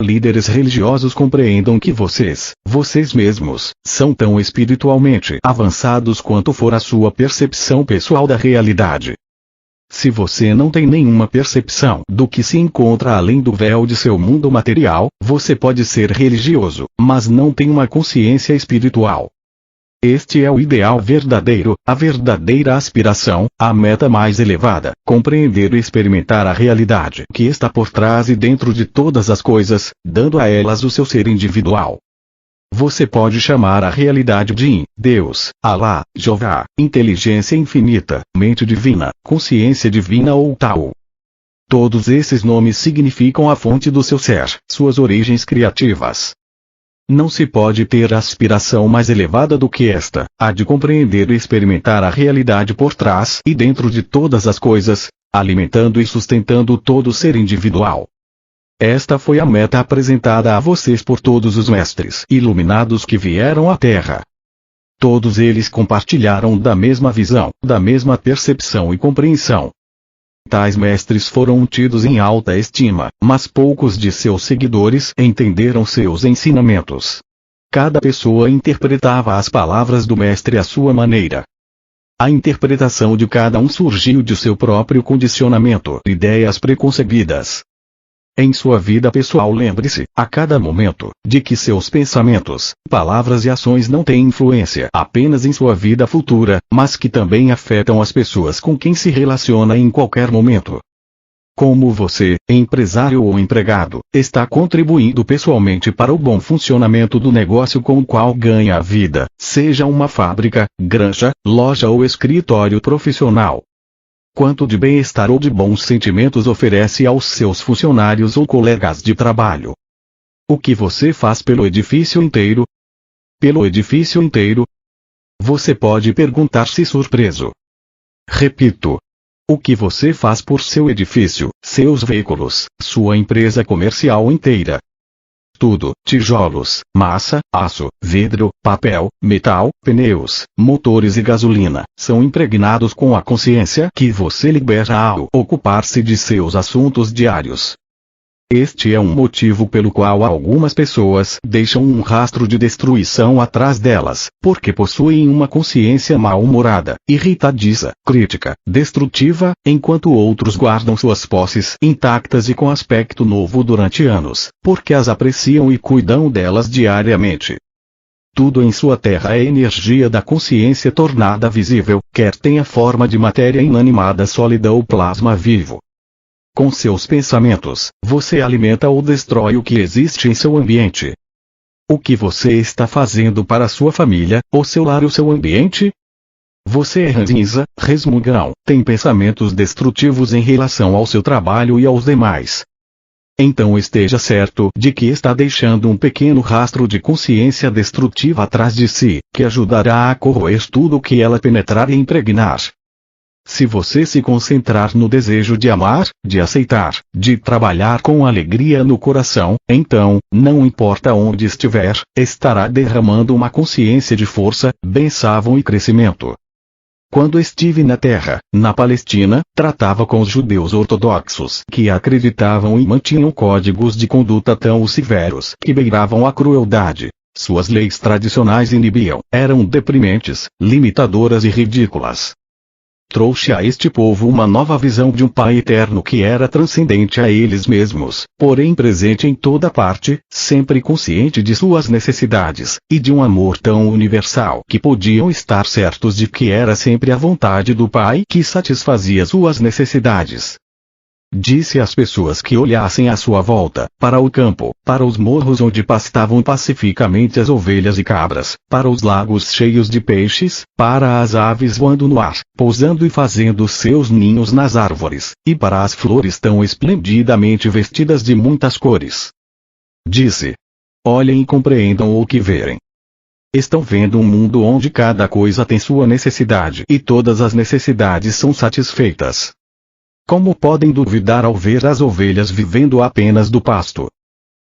Líderes religiosos compreendam que vocês mesmos, são tão espiritualmente avançados quanto for a sua percepção pessoal da realidade. Se você não tem nenhuma percepção do que se encontra além do véu de seu mundo material, você pode ser religioso, mas não tem uma consciência espiritual. Este é o ideal verdadeiro, a verdadeira aspiração, a meta mais elevada, compreender e experimentar a realidade que está por trás e dentro de todas as coisas, dando a elas o seu ser individual. Você pode chamar a realidade de Deus, Alá, Jeová, inteligência infinita, mente divina, consciência divina ou Tao. Todos esses nomes significam a fonte do seu ser, suas origens criativas. Não se pode ter aspiração mais elevada do que esta, a de compreender e experimentar a realidade por trás e dentro de todas as coisas, alimentando e sustentando todo ser individual. Esta foi a meta apresentada a vocês por todos os mestres iluminados que vieram à Terra. Todos eles compartilharam da mesma visão, da mesma percepção e compreensão. Tais mestres foram tidos em alta estima, mas poucos de seus seguidores entenderam seus ensinamentos. Cada pessoa interpretava as palavras do mestre à sua maneira. A interpretação de cada um surgiu de seu próprio condicionamento, ideias preconcebidas. Em sua vida pessoal lembre-se, a cada momento, de que seus pensamentos, palavras e ações não têm influência apenas em sua vida futura, mas que também afetam as pessoas com quem se relaciona em qualquer momento. Como você, empresário ou empregado, está contribuindo pessoalmente para o bom funcionamento do negócio com o qual ganha a vida, seja uma fábrica, granja, loja ou escritório profissional. Quanto de bem-estar ou de bons sentimentos oferece aos seus funcionários ou colegas de trabalho? O que você faz pelo edifício inteiro? Pelo edifício inteiro? Você pode perguntar-se surpreso. Repito. O que você faz por seu edifício, seus veículos, sua empresa comercial inteira? Tudo: tijolos, massa, aço, vidro, papel, metal, pneus, motores e gasolina, são impregnados com a consciência que você libera ao ocupar-se de seus assuntos diários. Este é um motivo pelo qual algumas pessoas deixam um rastro de destruição atrás delas, porque possuem uma consciência mal-humorada, irritadiça, crítica, destrutiva, enquanto outros guardam suas posses intactas e com aspecto novo durante anos, porque as apreciam e cuidam delas diariamente. Tudo em sua terra é energia da consciência tornada visível, quer tenha forma de matéria inanimada sólida ou plasma vivo. Com seus pensamentos, você alimenta ou destrói o que existe em seu ambiente. O que você está fazendo para sua família, ou seu lar ou seu ambiente? Você é ranzinza, resmungão, tem pensamentos destrutivos em relação ao seu trabalho e aos demais. Então esteja certo de que está deixando um pequeno rastro de consciência destrutiva atrás de si, que ajudará a corroer tudo o que ela penetrar e impregnar. Se você se concentrar no desejo de amar, de aceitar, de trabalhar com alegria no coração, então, não importa onde estiver, estará derramando uma consciência de força, bênção e crescimento. Quando estive na terra, na Palestina, tratava com os judeus ortodoxos que acreditavam e mantinham códigos de conduta tão severos que beiravam a crueldade. Suas leis tradicionais inibiam, eram deprimentes, limitadoras e ridículas. Trouxe a este povo uma nova visão de um Pai eterno que era transcendente a eles mesmos, porém presente em toda parte, sempre consciente de suas necessidades, e de um amor tão universal que podiam estar certos de que era sempre a vontade do Pai que satisfazia suas necessidades. Disse às pessoas que olhassem à sua volta, para o campo, para os morros onde pastavam pacificamente as ovelhas e cabras, para os lagos cheios de peixes, para as aves voando no ar, pousando e fazendo seus ninhos nas árvores, e para as flores tão esplendidamente vestidas de muitas cores. Disse: olhem e compreendam o que verem. Estão vendo um mundo onde cada coisa tem sua necessidade e todas as necessidades são satisfeitas. Como podem duvidar ao ver as ovelhas vivendo apenas do pasto?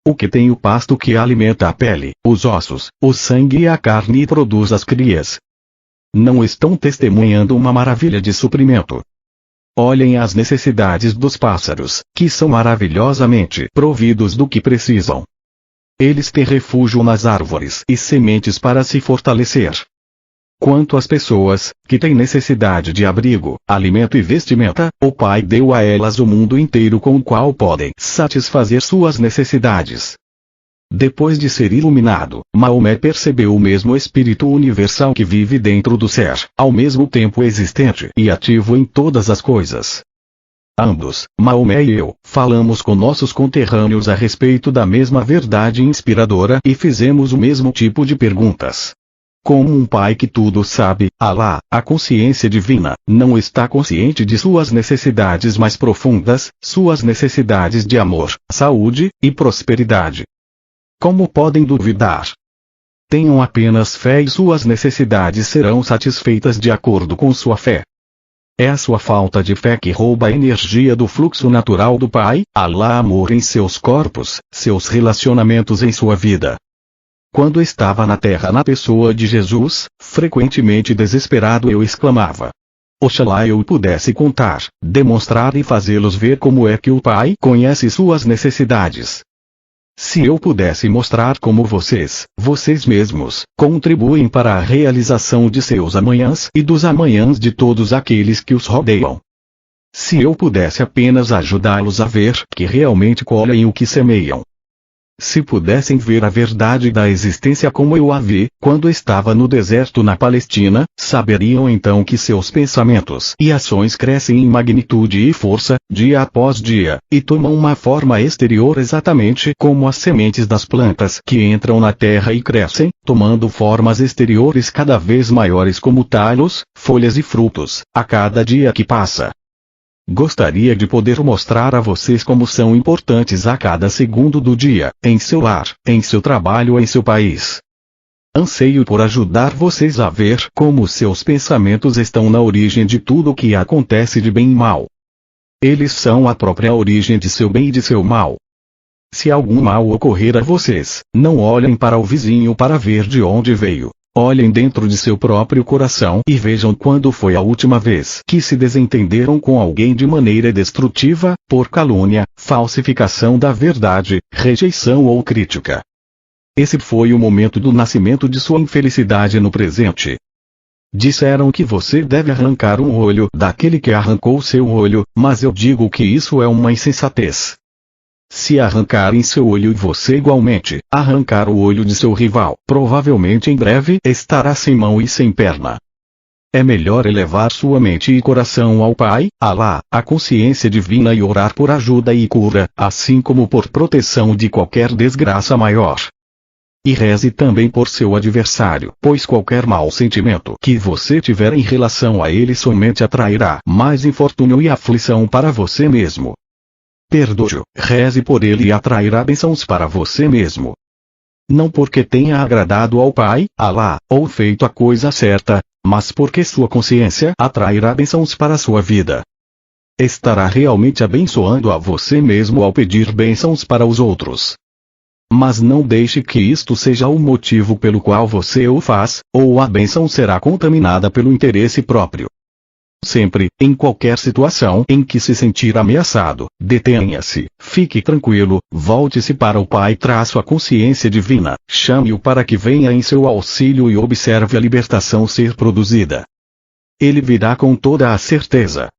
O que tem o pasto que alimenta a pele, os ossos, o sangue e a carne e produz as crias? Não estão testemunhando uma maravilha de suprimento? Olhem as necessidades dos pássaros, que são maravilhosamente providos do que precisam. Eles têm refúgio nas árvores e sementes para se fortalecer. Quanto às pessoas, que têm necessidade de abrigo, alimento e vestimenta, o Pai deu a elas o mundo inteiro com o qual podem satisfazer suas necessidades. Depois de ser iluminado, Maomé percebeu o mesmo espírito universal que vive dentro do ser, ao mesmo tempo existente e ativo em todas as coisas. Ambos, Maomé e eu, falamos com nossos conterrâneos a respeito da mesma verdade inspiradora e fizemos o mesmo tipo de perguntas. Como um pai que tudo sabe, Alá, a consciência divina, não está consciente de suas necessidades mais profundas, suas necessidades de amor, saúde e prosperidade. Como podem duvidar? Tenham apenas fé e suas necessidades serão satisfeitas de acordo com sua fé. É a sua falta de fé que rouba a energia do fluxo natural do Pai, Alá amor em seus corpos, seus relacionamentos em sua vida. Quando estava na terra na pessoa de Jesus, frequentemente desesperado eu exclamava: oxalá eu pudesse contar, demonstrar e fazê-los ver como é que o Pai conhece suas necessidades. Se eu pudesse mostrar como vocês mesmos, contribuem para a realização de seus amanhãs e dos amanhãs de todos aqueles que os rodeiam. Se eu pudesse apenas ajudá-los a ver que realmente colhem o que semeiam. se pudessem ver a verdade da existência como eu a vi, quando estava no deserto na Palestina, saberiam então que seus pensamentos e ações crescem em magnitude e força, dia após dia, e tomam uma forma exterior exatamente como as sementes das plantas que entram na terra e crescem, tomando formas exteriores cada vez maiores como talos, folhas e frutos, a cada dia que passa. Gostaria de poder mostrar a vocês como são importantes a cada segundo do dia, em seu lar, em seu trabalho, em seu país. Anseio por ajudar vocês a ver como seus pensamentos estão na origem de tudo o que acontece de bem e mal. Eles são a própria origem de seu bem e de seu mal. Se algum mal ocorrer a vocês, não olhem para o vizinho para ver de onde veio. Olhem dentro de seu próprio coração e vejam quando foi a última vez que se desentenderam com alguém de maneira destrutiva, por calúnia, falsificação da verdade, rejeição ou crítica. Esse foi o momento do nascimento de sua infelicidade no presente. Disseram que você deve arrancar um olho daquele que arrancou seu olho, mas eu digo que isso é uma insensatez. Se arrancarem seu olho e você igualmente arrancar o olho de seu rival, provavelmente em breve estará sem mão e sem perna. É melhor elevar sua mente e coração ao Pai, Alá, a consciência divina e orar por ajuda e cura, assim como por proteção de qualquer desgraça maior. E reze também por seu adversário, pois qualquer mau sentimento que você tiver em relação a ele somente atrairá mais infortúnio e aflição para você mesmo. Perdoe-o, reze por ele e atrairá bênçãos para você mesmo. Não porque tenha agradado ao Pai, Alá, ou feito a coisa certa, mas porque sua consciência atrairá bênçãos para sua vida. Estará realmente abençoando a você mesmo ao pedir bênçãos para os outros. Mas não deixe que isto seja o motivo pelo qual você o faz, ou a bênção será contaminada pelo interesse próprio. Sempre, em qualquer situação em que se sentir ameaçado, detenha-se, fique tranquilo, volte-se para o Pai, a consciência divina, chame-o para que venha em seu auxílio e observe a libertação ser produzida. Ele virá com toda a certeza.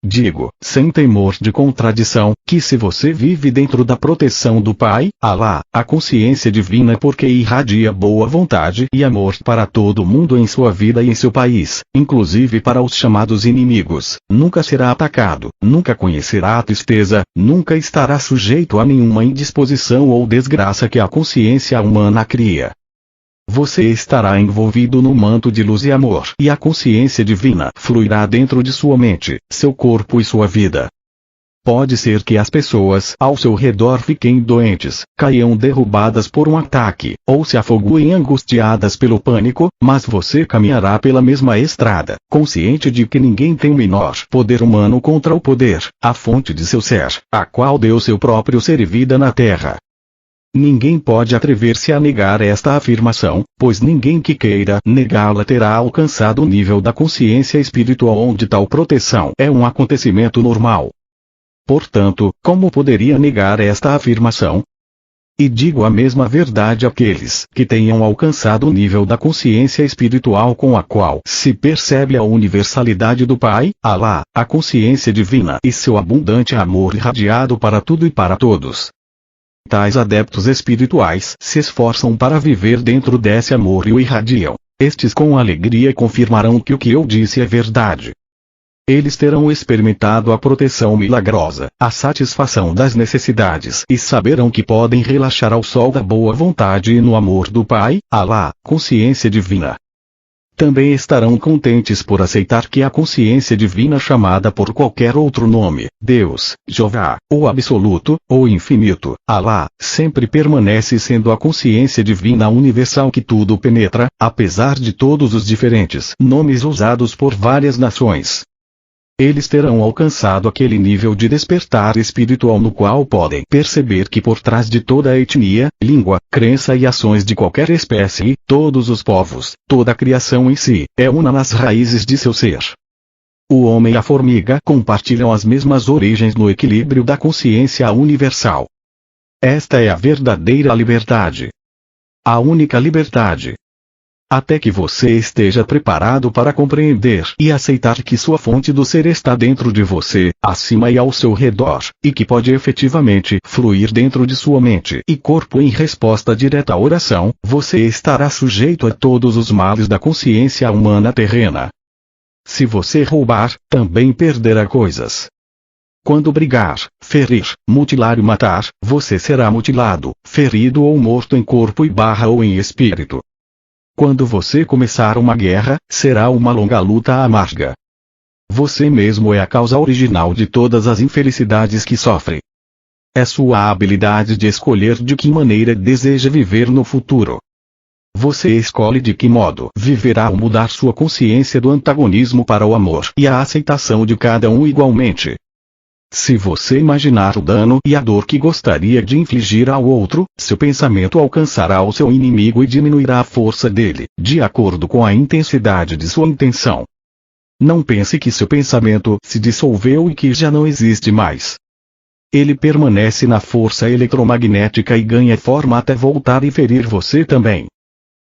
Digo, sem temor de contradição, que se você vive dentro da proteção do Pai, Alá, a consciência divina porque irradia boa vontade e amor para todo mundo em sua vida e em seu país, inclusive para os chamados inimigos, nunca será atacado, nunca conhecerá a tristeza, nunca estará sujeito a nenhuma indisposição ou desgraça que a consciência humana cria. Você estará envolvido no manto de luz e amor, e a consciência divina fluirá dentro de sua mente, seu corpo e sua vida. Pode ser que as pessoas ao seu redor fiquem doentes, caiam derrubadas por um ataque, ou se afoguem angustiadas pelo pânico, mas você caminhará pela mesma estrada, consciente de que ninguém tem menor poder humano contra o poder, a fonte de seu ser, a qual deu seu próprio ser e vida na terra. Ninguém pode atrever-se a negar esta afirmação, pois ninguém que queira negá-la terá alcançado o nível da consciência espiritual onde tal proteção é um acontecimento normal. Portanto, como poderia negar esta afirmação? E digo a mesma verdade àqueles que tenham alcançado o nível da consciência espiritual com a qual se percebe a universalidade do Pai, Alá, a consciência divina e seu abundante amor irradiado para tudo e para todos. Tais adeptos espirituais se esforçam para viver dentro desse amor e o irradiam. Estes com alegria confirmarão que o que eu disse é verdade. Eles terão experimentado a proteção milagrosa, a satisfação das necessidades e saberão que podem relaxar ao sol da boa vontade e no amor do Pai, Alá, consciência divina. Também estarão contentes por aceitar que a consciência divina chamada por qualquer outro nome, Deus, Jeová, ou Absoluto, ou Infinito, Alá, sempre permanece sendo a consciência divina universal que tudo penetra, apesar de todos os diferentes nomes usados por várias nações. Eles terão alcançado aquele nível de despertar espiritual no qual podem perceber que por trás de toda a etnia, língua, crença e ações de qualquer espécie, todos os povos, toda a criação em si, é una nas raízes de seu ser. O homem e a formiga compartilham as mesmas origens no equilíbrio da consciência universal. Esta é a verdadeira liberdade. A única liberdade. Até que você esteja preparado para compreender e aceitar que sua fonte do ser está dentro de você, acima e ao seu redor, e que pode efetivamente fluir dentro de sua mente e corpo em resposta direta à oração, você estará sujeito a todos os males da consciência humana terrena. Se você roubar, também perderá coisas. Quando brigar, ferir, mutilar e matar, você será mutilado, ferido ou morto em corpo ou em espírito. Quando você começar uma guerra, será uma longa luta amarga. Você mesmo é a causa original de todas as infelicidades que sofre. É sua habilidade de escolher de que maneira deseja viver no futuro. Você escolhe de que modo viverá ao mudar sua consciência do antagonismo para o amor e a aceitação de cada um igualmente. Se você imaginar o dano e a dor que gostaria de infligir ao outro, seu pensamento alcançará o seu inimigo e diminuirá a força dele, de acordo com a intensidade de sua intenção. Não pense que seu pensamento se dissolveu e que já não existe mais. Ele permanece na força eletromagnética e ganha forma até voltar e ferir você também.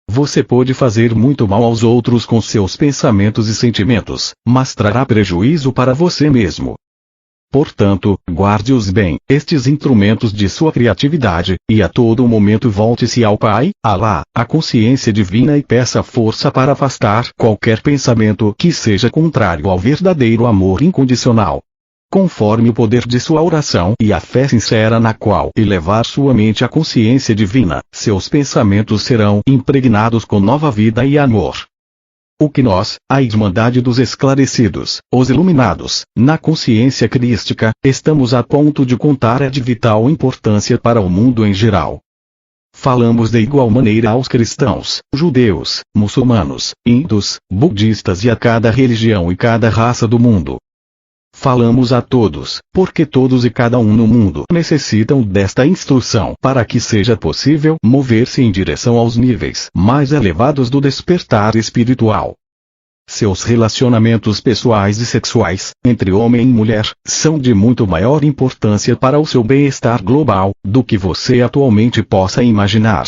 Você pode fazer muito mal aos outros com seus pensamentos e sentimentos, mas trará prejuízo para você mesmo. Portanto, guarde-os bem, estes instrumentos de sua criatividade, e a todo momento volte-se ao Pai, Alá, a consciência divina e peça força para afastar qualquer pensamento que seja contrário ao verdadeiro amor incondicional. Conforme o poder de sua oração e a fé sincera na qual elevar sua mente à consciência divina, seus pensamentos serão impregnados com nova vida e amor. O que nós, a Irmandade dos Esclarecidos, os Iluminados, na consciência crística, estamos a ponto de contar é de vital importância para o mundo em geral. Falamos de igual maneira aos cristãos, judeus, muçulmanos, hindus, budistas e a cada religião e cada raça do mundo. Falamos a todos, porque todos e cada um no mundo necessitam desta instrução para que seja possível mover-se em direção aos níveis mais elevados do despertar espiritual. Seus relacionamentos pessoais e sexuais, entre homem e mulher, são de muito maior importância para o seu bem-estar global, do que você atualmente possa imaginar.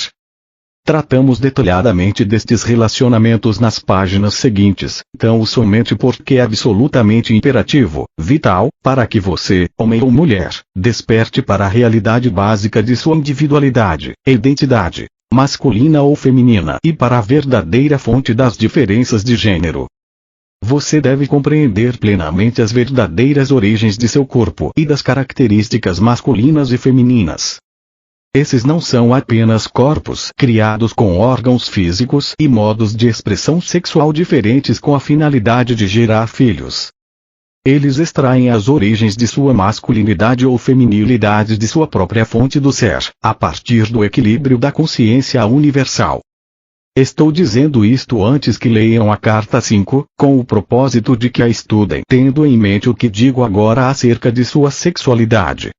Tratamos detalhadamente destes relacionamentos nas páginas seguintes, então somente porque é absolutamente imperativo, vital, para que você, homem ou mulher, desperte para a realidade básica de sua individualidade, identidade, masculina ou feminina e para a verdadeira fonte das diferenças de gênero. Você deve compreender plenamente as verdadeiras origens de seu corpo e das características masculinas e femininas. Esses não são apenas corpos criados com órgãos físicos e modos de expressão sexual diferentes com a finalidade de gerar filhos. Eles extraem as origens de sua masculinidade ou feminilidade de sua própria fonte do ser, a partir do equilíbrio da consciência universal. Estou dizendo isto antes que leiam a carta 5, com o propósito de que a estudem tendo em mente o que digo agora acerca de sua sexualidade.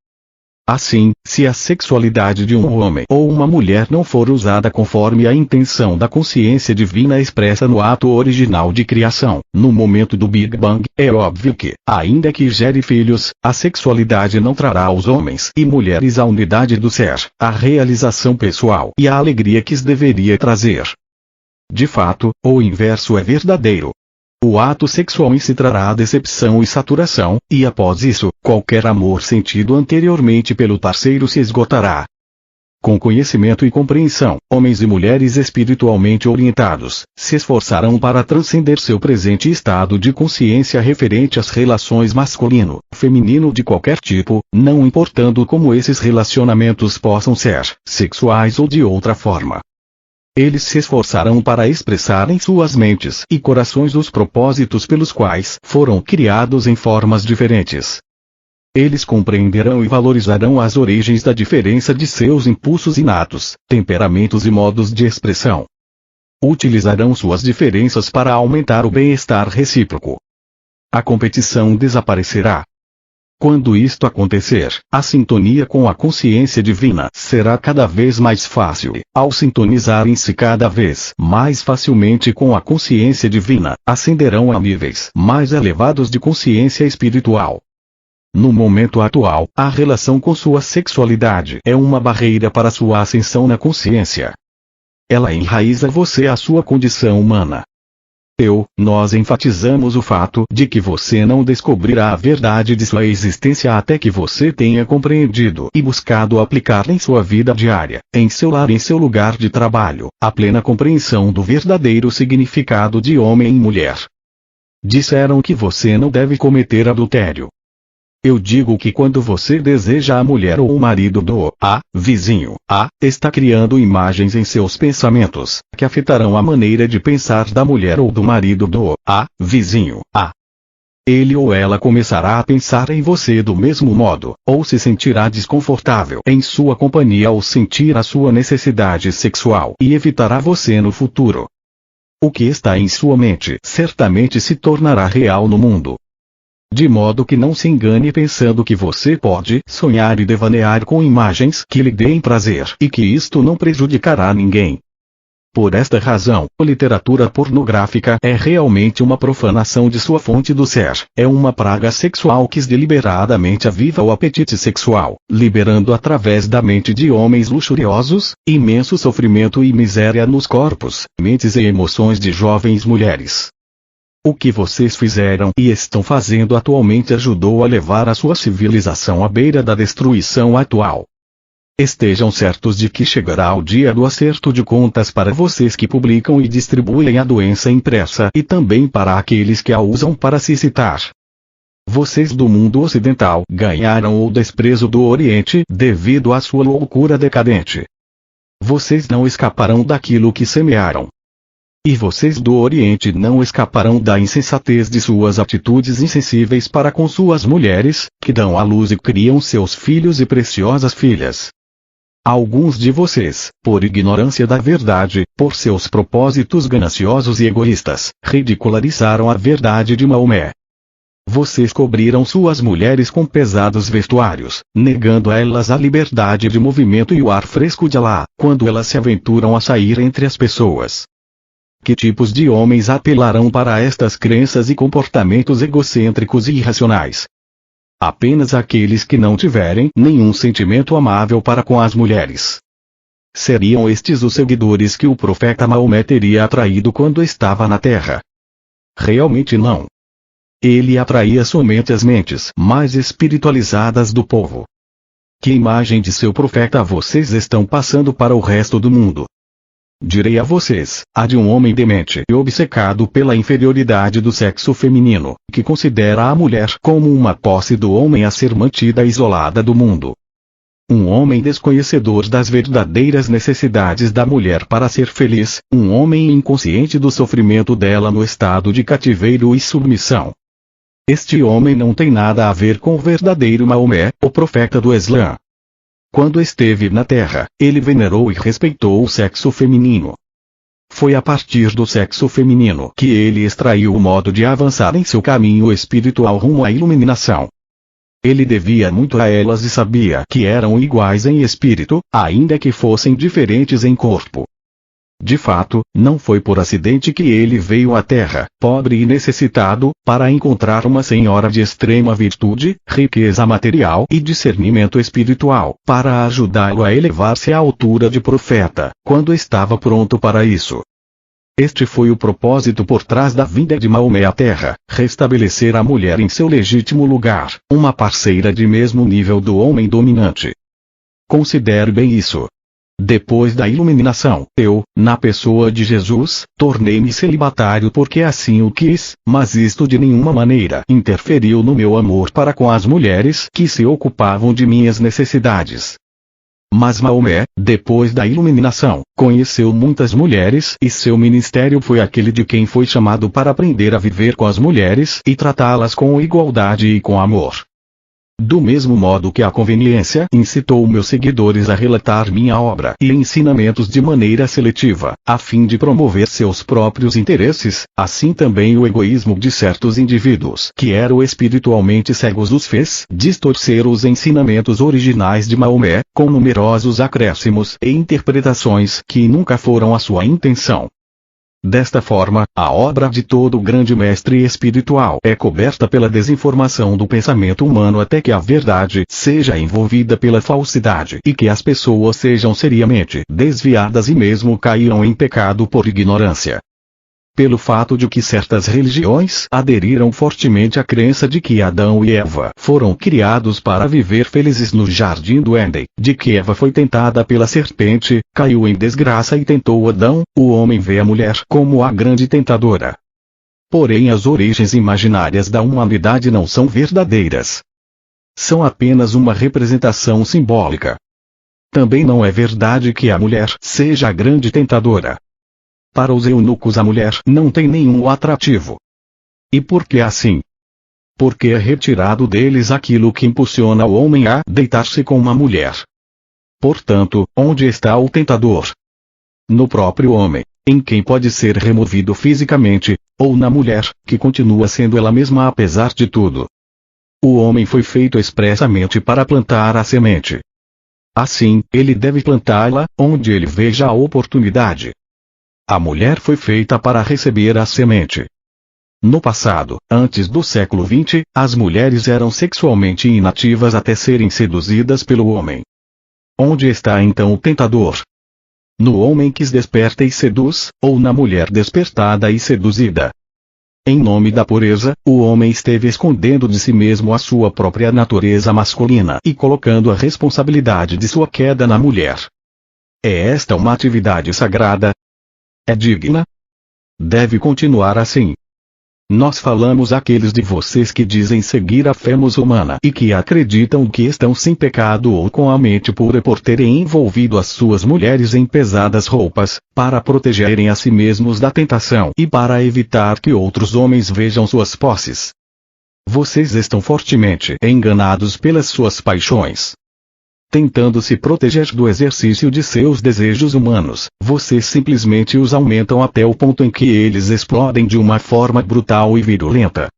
Assim, se a sexualidade de um homem ou uma mulher não for usada conforme a intenção da consciência divina expressa no ato original de criação, no momento do Big Bang, é óbvio que, ainda que gere filhos, a sexualidade não trará aos homens e mulheres a unidade do ser, a realização pessoal e a alegria que deveria trazer. De fato, o inverso é verdadeiro. O ato sexual em si trará decepção e saturação, e após isso, qualquer amor sentido anteriormente pelo parceiro se esgotará. Com conhecimento e compreensão, homens e mulheres espiritualmente orientados, se esforçarão para transcender seu presente estado de consciência referente às relações masculino-feminino de qualquer tipo, não importando como esses relacionamentos possam ser, sexuais ou de outra forma. Eles se esforçarão para expressar em suas mentes e corações os propósitos pelos quais foram criados em formas diferentes. Eles compreenderão e valorizarão as origens da diferença de seus impulsos inatos, temperamentos e modos de expressão. Utilizarão suas diferenças para aumentar o bem-estar recíproco. A competição desaparecerá. Quando isto acontecer, a sintonia com a consciência divina será cada vez mais fácil. Ao sintonizarem-se cada vez mais facilmente com a consciência divina, ascenderão a níveis mais elevados de consciência espiritual. No momento atual, a relação com sua sexualidade é uma barreira para sua ascensão na consciência. Ela enraiza você à sua condição humana. Nós enfatizamos o fato de que você não descobrirá a verdade de sua existência até que você tenha compreendido e buscado aplicar em sua vida diária, em seu lar e em seu lugar de trabalho, a plena compreensão do verdadeiro significado de homem e mulher. Disseram que você não deve cometer adultério. Eu digo que quando você deseja a mulher ou o marido do vizinho, está criando imagens em seus pensamentos, que afetarão a maneira de pensar da mulher ou do marido do vizinho. Ele ou ela começará a pensar em você do mesmo modo, ou se sentirá desconfortável em sua companhia ou sentir a sua necessidade sexual e evitará você no futuro. O que está em sua mente certamente se tornará real no mundo. De modo que não se engane pensando que você pode sonhar e devanear com imagens que lhe deem prazer e que isto não prejudicará ninguém. Por esta razão, a literatura pornográfica é realmente uma profanação de sua fonte do ser, é uma praga sexual que deliberadamente aviva o apetite sexual, liberando através da mente de homens luxuriosos, imenso sofrimento e miséria nos corpos, mentes e emoções de jovens mulheres. O que vocês fizeram e estão fazendo atualmente ajudou a levar a sua civilização à beira da destruição atual. Estejam certos de que chegará o dia do acerto de contas para vocês que publicam e distribuem a doença impressa e também para aqueles que a usam para se citar. Vocês do mundo ocidental ganharam o desprezo do Oriente devido à sua loucura decadente. Vocês não escaparão daquilo que semearam. E vocês do Oriente não escaparão da insensatez de suas atitudes insensíveis para com suas mulheres, que dão à luz e criam seus filhos e preciosas filhas. Alguns de vocês, por ignorância da verdade, por seus propósitos gananciosos e egoístas, ridicularizaram a verdade de Maomé. Vocês cobriram suas mulheres com pesados vestuários, negando a elas a liberdade de movimento e o ar fresco de Alá, quando elas se aventuram a sair entre as pessoas. Que tipos de homens apelarão para estas crenças e comportamentos egocêntricos e irracionais? Apenas aqueles que não tiverem nenhum sentimento amável para com as mulheres. Seriam estes os seguidores que o profeta Maomé teria atraído quando estava na terra? Realmente não. Ele atraía somente as mentes mais espiritualizadas do povo. Que imagem de seu profeta vocês estão passando para o resto do mundo? Direi a vocês, a de um homem demente e obcecado pela inferioridade do sexo feminino, que considera a mulher como uma posse do homem a ser mantida isolada do mundo. Um homem desconhecedor das verdadeiras necessidades da mulher para ser feliz, um homem inconsciente do sofrimento dela no estado de cativeiro e submissão. Este homem não tem nada a ver com o verdadeiro Maomé, o profeta do Islã. Quando esteve na terra, ele venerou e respeitou o sexo feminino. Foi a partir do sexo feminino que ele extraiu o modo de avançar em seu caminho espiritual rumo à iluminação. Ele devia muito a elas e sabia que eram iguais em espírito, ainda que fossem diferentes em corpo. De fato, não foi por acidente que ele veio à terra, pobre e necessitado, para encontrar uma senhora de extrema virtude, riqueza material e discernimento espiritual, para ajudá-lo a elevar-se à altura de profeta, quando estava pronto para isso. Este foi o propósito por trás da vinda de Maomé à terra, restabelecer a mulher em seu legítimo lugar, uma parceira de mesmo nível do homem dominante. Considere bem isso. Depois da iluminação, eu, na pessoa de Jesus, tornei-me celibatário porque assim o quis, mas isto de nenhuma maneira interferiu no meu amor para com as mulheres que se ocupavam de minhas necessidades. Mas Maomé, depois da iluminação, conheceu muitas mulheres e seu ministério foi aquele de quem foi chamado para aprender a viver com as mulheres e tratá-las com igualdade e com amor. Do mesmo modo que a conveniência incitou meus seguidores a relatar minha obra e ensinamentos de maneira seletiva, a fim de promover seus próprios interesses, assim também o egoísmo de certos indivíduos que eram espiritualmente cegos os fez distorcer os ensinamentos originais de Maomé, com numerosos acréscimos e interpretações que nunca foram a sua intenção. Desta forma, a obra de todo grande mestre espiritual é coberta pela desinformação do pensamento humano até que a verdade seja envolvida pela falsidade e que as pessoas sejam seriamente desviadas e mesmo caiam em pecado por ignorância. Pelo fato de que certas religiões aderiram fortemente à crença de que Adão e Eva foram criados para viver felizes no jardim do Éden, de que Eva foi tentada pela serpente, caiu em desgraça e tentou Adão, o homem vê a mulher como a grande tentadora. Porém, as origens imaginárias da humanidade não são verdadeiras. São apenas uma representação simbólica. Também não é verdade que a mulher seja a grande tentadora. Para os eunucos a mulher não tem nenhum atrativo. E por que assim? Porque é retirado deles aquilo que impulsiona o homem a deitar-se com uma mulher. Portanto, onde está o tentador? No próprio homem, em quem pode ser removido fisicamente, ou na mulher, que continua sendo ela mesma apesar de tudo. O homem foi feito expressamente para plantar a semente. Assim, ele deve plantá-la onde ele veja a oportunidade. A mulher foi feita para receber a semente. No passado, antes do século XX, as mulheres eram sexualmente inativas até serem seduzidas pelo homem. Onde está então o tentador? No homem que se desperta e seduz, ou na mulher despertada e seduzida? Em nome da pureza, o homem esteve escondendo de si mesmo a sua própria natureza masculina e colocando a responsabilidade de sua queda na mulher. É esta uma atividade sagrada? É digna? Deve continuar assim. Nós falamos àqueles de vocês que dizem seguir a fé muçulmana e que acreditam que estão sem pecado ou com a mente pura por terem envolvido as suas mulheres em pesadas roupas, para protegerem a si mesmos da tentação e para evitar que outros homens vejam suas posses. Vocês estão fortemente enganados pelas suas paixões. Tentando se proteger do exercício de seus desejos humanos, vocês simplesmente os aumentam até o ponto em que eles explodem de uma forma brutal e virulenta.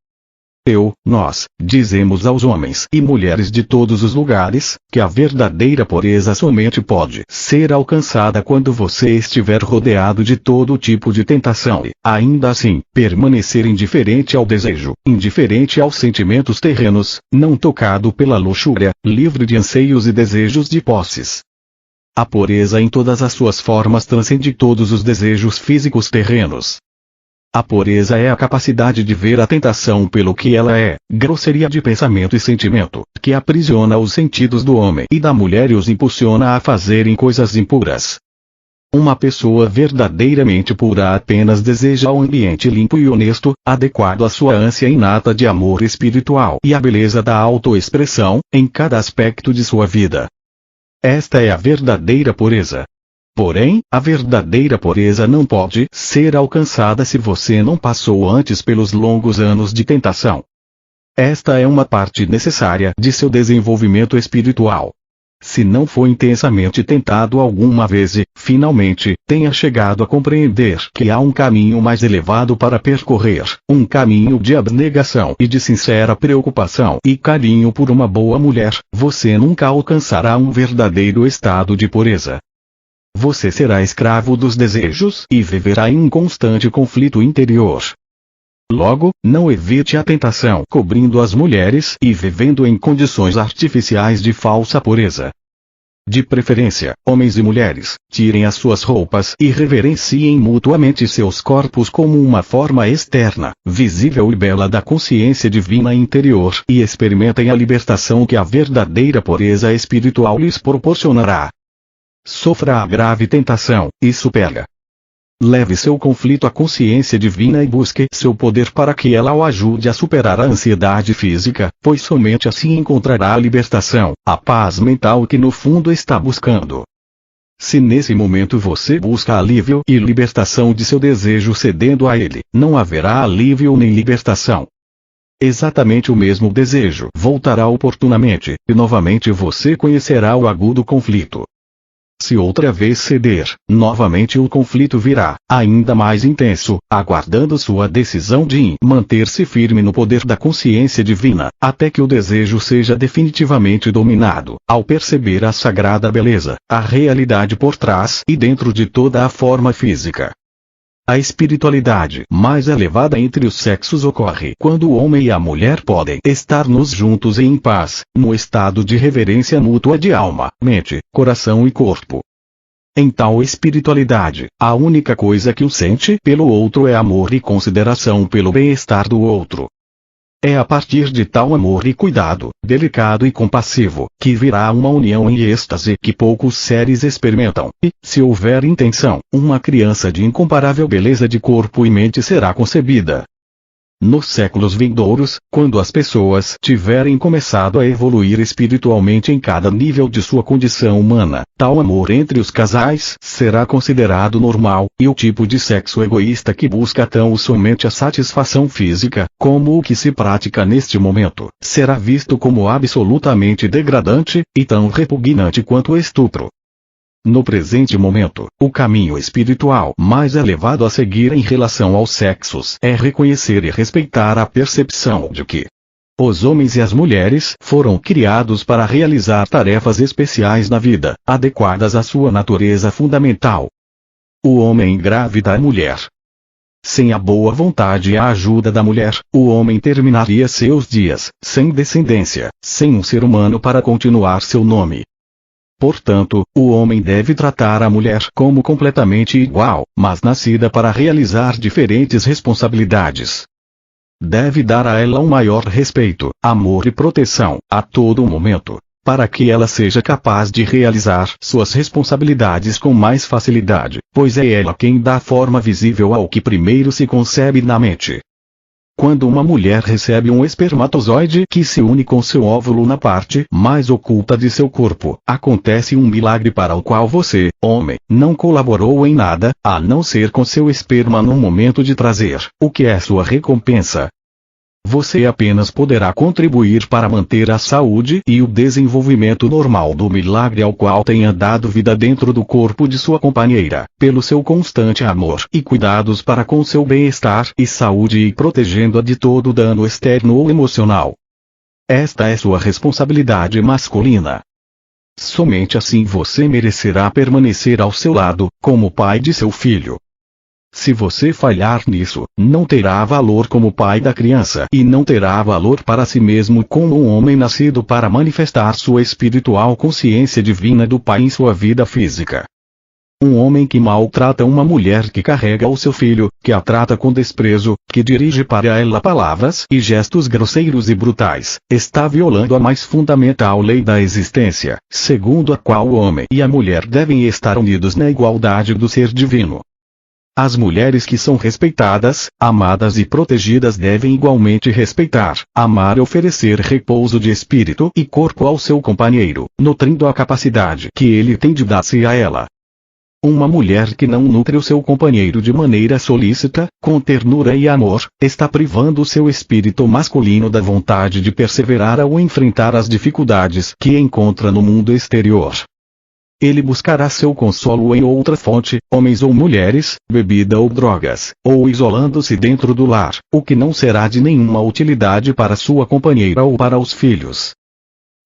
Nós, dizemos aos homens e mulheres de todos os lugares, que a verdadeira pureza somente pode ser alcançada quando você estiver rodeado de todo tipo de tentação e, ainda assim, permanecer indiferente ao desejo, indiferente aos sentimentos terrenos, não tocado pela luxúria, livre de anseios e desejos de posses. A pureza em todas as suas formas transcende todos os desejos físicos terrenos. A pureza é a capacidade de ver a tentação pelo que ela é, grosseria de pensamento e sentimento, que aprisiona os sentidos do homem e da mulher e os impulsiona a fazerem coisas impuras. Uma pessoa verdadeiramente pura apenas deseja um ambiente limpo e honesto, adequado à sua ânsia inata de amor espiritual e à beleza da autoexpressão, em cada aspecto de sua vida. Esta é a verdadeira pureza. Porém, a verdadeira pureza não pode ser alcançada se você não passou antes pelos longos anos de tentação. Esta é uma parte necessária de seu desenvolvimento espiritual. Se não foi intensamente tentado alguma vez e, finalmente, tenha chegado a compreender que há um caminho mais elevado para percorrer, um caminho de abnegação e de sincera preocupação e carinho por uma boa mulher, você nunca alcançará um verdadeiro estado de pureza. Você será escravo dos desejos e viverá em um constante conflito interior. Logo, não evite a tentação cobrindo as mulheres e vivendo em condições artificiais de falsa pureza. De preferência, homens e mulheres, tirem as suas roupas e reverenciem mutuamente seus corpos como uma forma externa, visível e bela da consciência divina interior e experimentem a libertação que a verdadeira pureza espiritual lhes proporcionará. Sofra a grave tentação, e supere. Leve seu conflito à consciência divina e busque seu poder para que ela o ajude a superar a ansiedade física, pois somente assim encontrará a libertação, a paz mental que no fundo está buscando. Se nesse momento você busca alívio e libertação de seu desejo cedendo a ele, não haverá alívio nem libertação. Exatamente o mesmo desejo voltará oportunamente, e novamente você conhecerá o agudo conflito. Se outra vez ceder, novamente o conflito virá, ainda mais intenso, aguardando sua decisão de manter-se firme no poder da consciência divina, até que o desejo seja definitivamente dominado, ao perceber a sagrada beleza, a realidade por trás e dentro de toda a forma física. A espiritualidade mais elevada entre os sexos ocorre quando o homem e a mulher podem estar nos juntos e em paz, no estado de reverência mútua de alma, mente, coração e corpo. Em tal espiritualidade, a única coisa que o sente pelo outro é amor e consideração pelo bem-estar do outro. É a partir de tal amor e cuidado, delicado e compassivo, que virá uma união em êxtase que poucos seres experimentam, e, se houver intenção, uma criança de incomparável beleza de corpo e mente será concebida. Nos séculos vindouros, quando as pessoas tiverem começado a evoluir espiritualmente em cada nível de sua condição humana, tal amor entre os casais será considerado normal, e o tipo de sexo egoísta que busca tão somente a satisfação física, como o que se pratica neste momento, será visto como absolutamente degradante, e tão repugnante quanto o estupro. No presente momento, o caminho espiritual mais elevado a seguir em relação aos sexos é reconhecer e respeitar a percepção de que os homens e as mulheres foram criados para realizar tarefas especiais na vida, adequadas à sua natureza fundamental. O homem engravida a mulher. Sem a boa vontade e a ajuda da mulher, o homem terminaria seus dias, sem descendência, sem um ser humano para continuar seu nome. Portanto, o homem deve tratar a mulher como completamente igual, mas nascida para realizar diferentes responsabilidades. Deve dar a ela um maior respeito, amor e proteção, a todo momento, para que ela seja capaz de realizar suas responsabilidades com mais facilidade, pois é ela quem dá forma visível ao que primeiro se concebe na mente. Quando uma mulher recebe um espermatozoide que se une com seu óvulo na parte mais oculta de seu corpo, acontece um milagre para o qual você, homem, não colaborou em nada, a não ser com seu esperma no momento de trazer, o que é sua recompensa. Você apenas poderá contribuir para manter a saúde e o desenvolvimento normal do milagre ao qual tenha dado vida dentro do corpo de sua companheira, pelo seu constante amor e cuidados para com seu bem-estar e saúde e protegendo-a de todo dano externo ou emocional. Esta é sua responsabilidade masculina. Somente assim você merecerá permanecer ao seu lado, como pai de seu filho. Se você falhar nisso, não terá valor como pai da criança e não terá valor para si mesmo como um homem nascido para manifestar sua espiritual consciência divina do Pai em sua vida física. Um homem que maltrata uma mulher que carrega o seu filho, que a trata com desprezo, que dirige para ela palavras e gestos grosseiros e brutais, está violando a mais fundamental lei da existência, segundo a qual o homem e a mulher devem estar unidos na igualdade do ser divino. As mulheres que são respeitadas, amadas e protegidas devem igualmente respeitar, amar e oferecer repouso de espírito e corpo ao seu companheiro, nutrindo a capacidade que ele tem de dar-se a ela. Uma mulher que não nutre o seu companheiro de maneira solícita, com ternura e amor, está privando o seu espírito masculino da vontade de perseverar ao enfrentar as dificuldades que encontra no mundo exterior. Ele buscará seu consolo em outra fonte, homens ou mulheres, bebida ou drogas, ou isolando-se dentro do lar, o que não será de nenhuma utilidade para sua companheira ou para os filhos.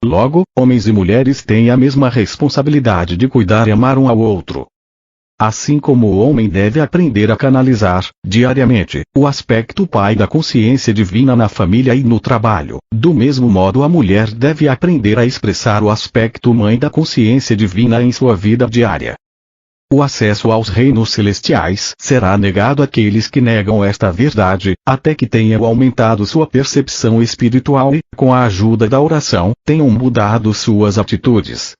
Logo, homens e mulheres têm a mesma responsabilidade de cuidar e amar um ao outro. Assim como o homem deve aprender a canalizar, diariamente, o aspecto pai da consciência divina na família e no trabalho, do mesmo modo a mulher deve aprender a expressar o aspecto mãe da consciência divina em sua vida diária. O acesso aos reinos celestiais será negado àqueles que negam esta verdade, até que tenham aumentado sua percepção espiritual e, com a ajuda da oração, tenham mudado suas atitudes.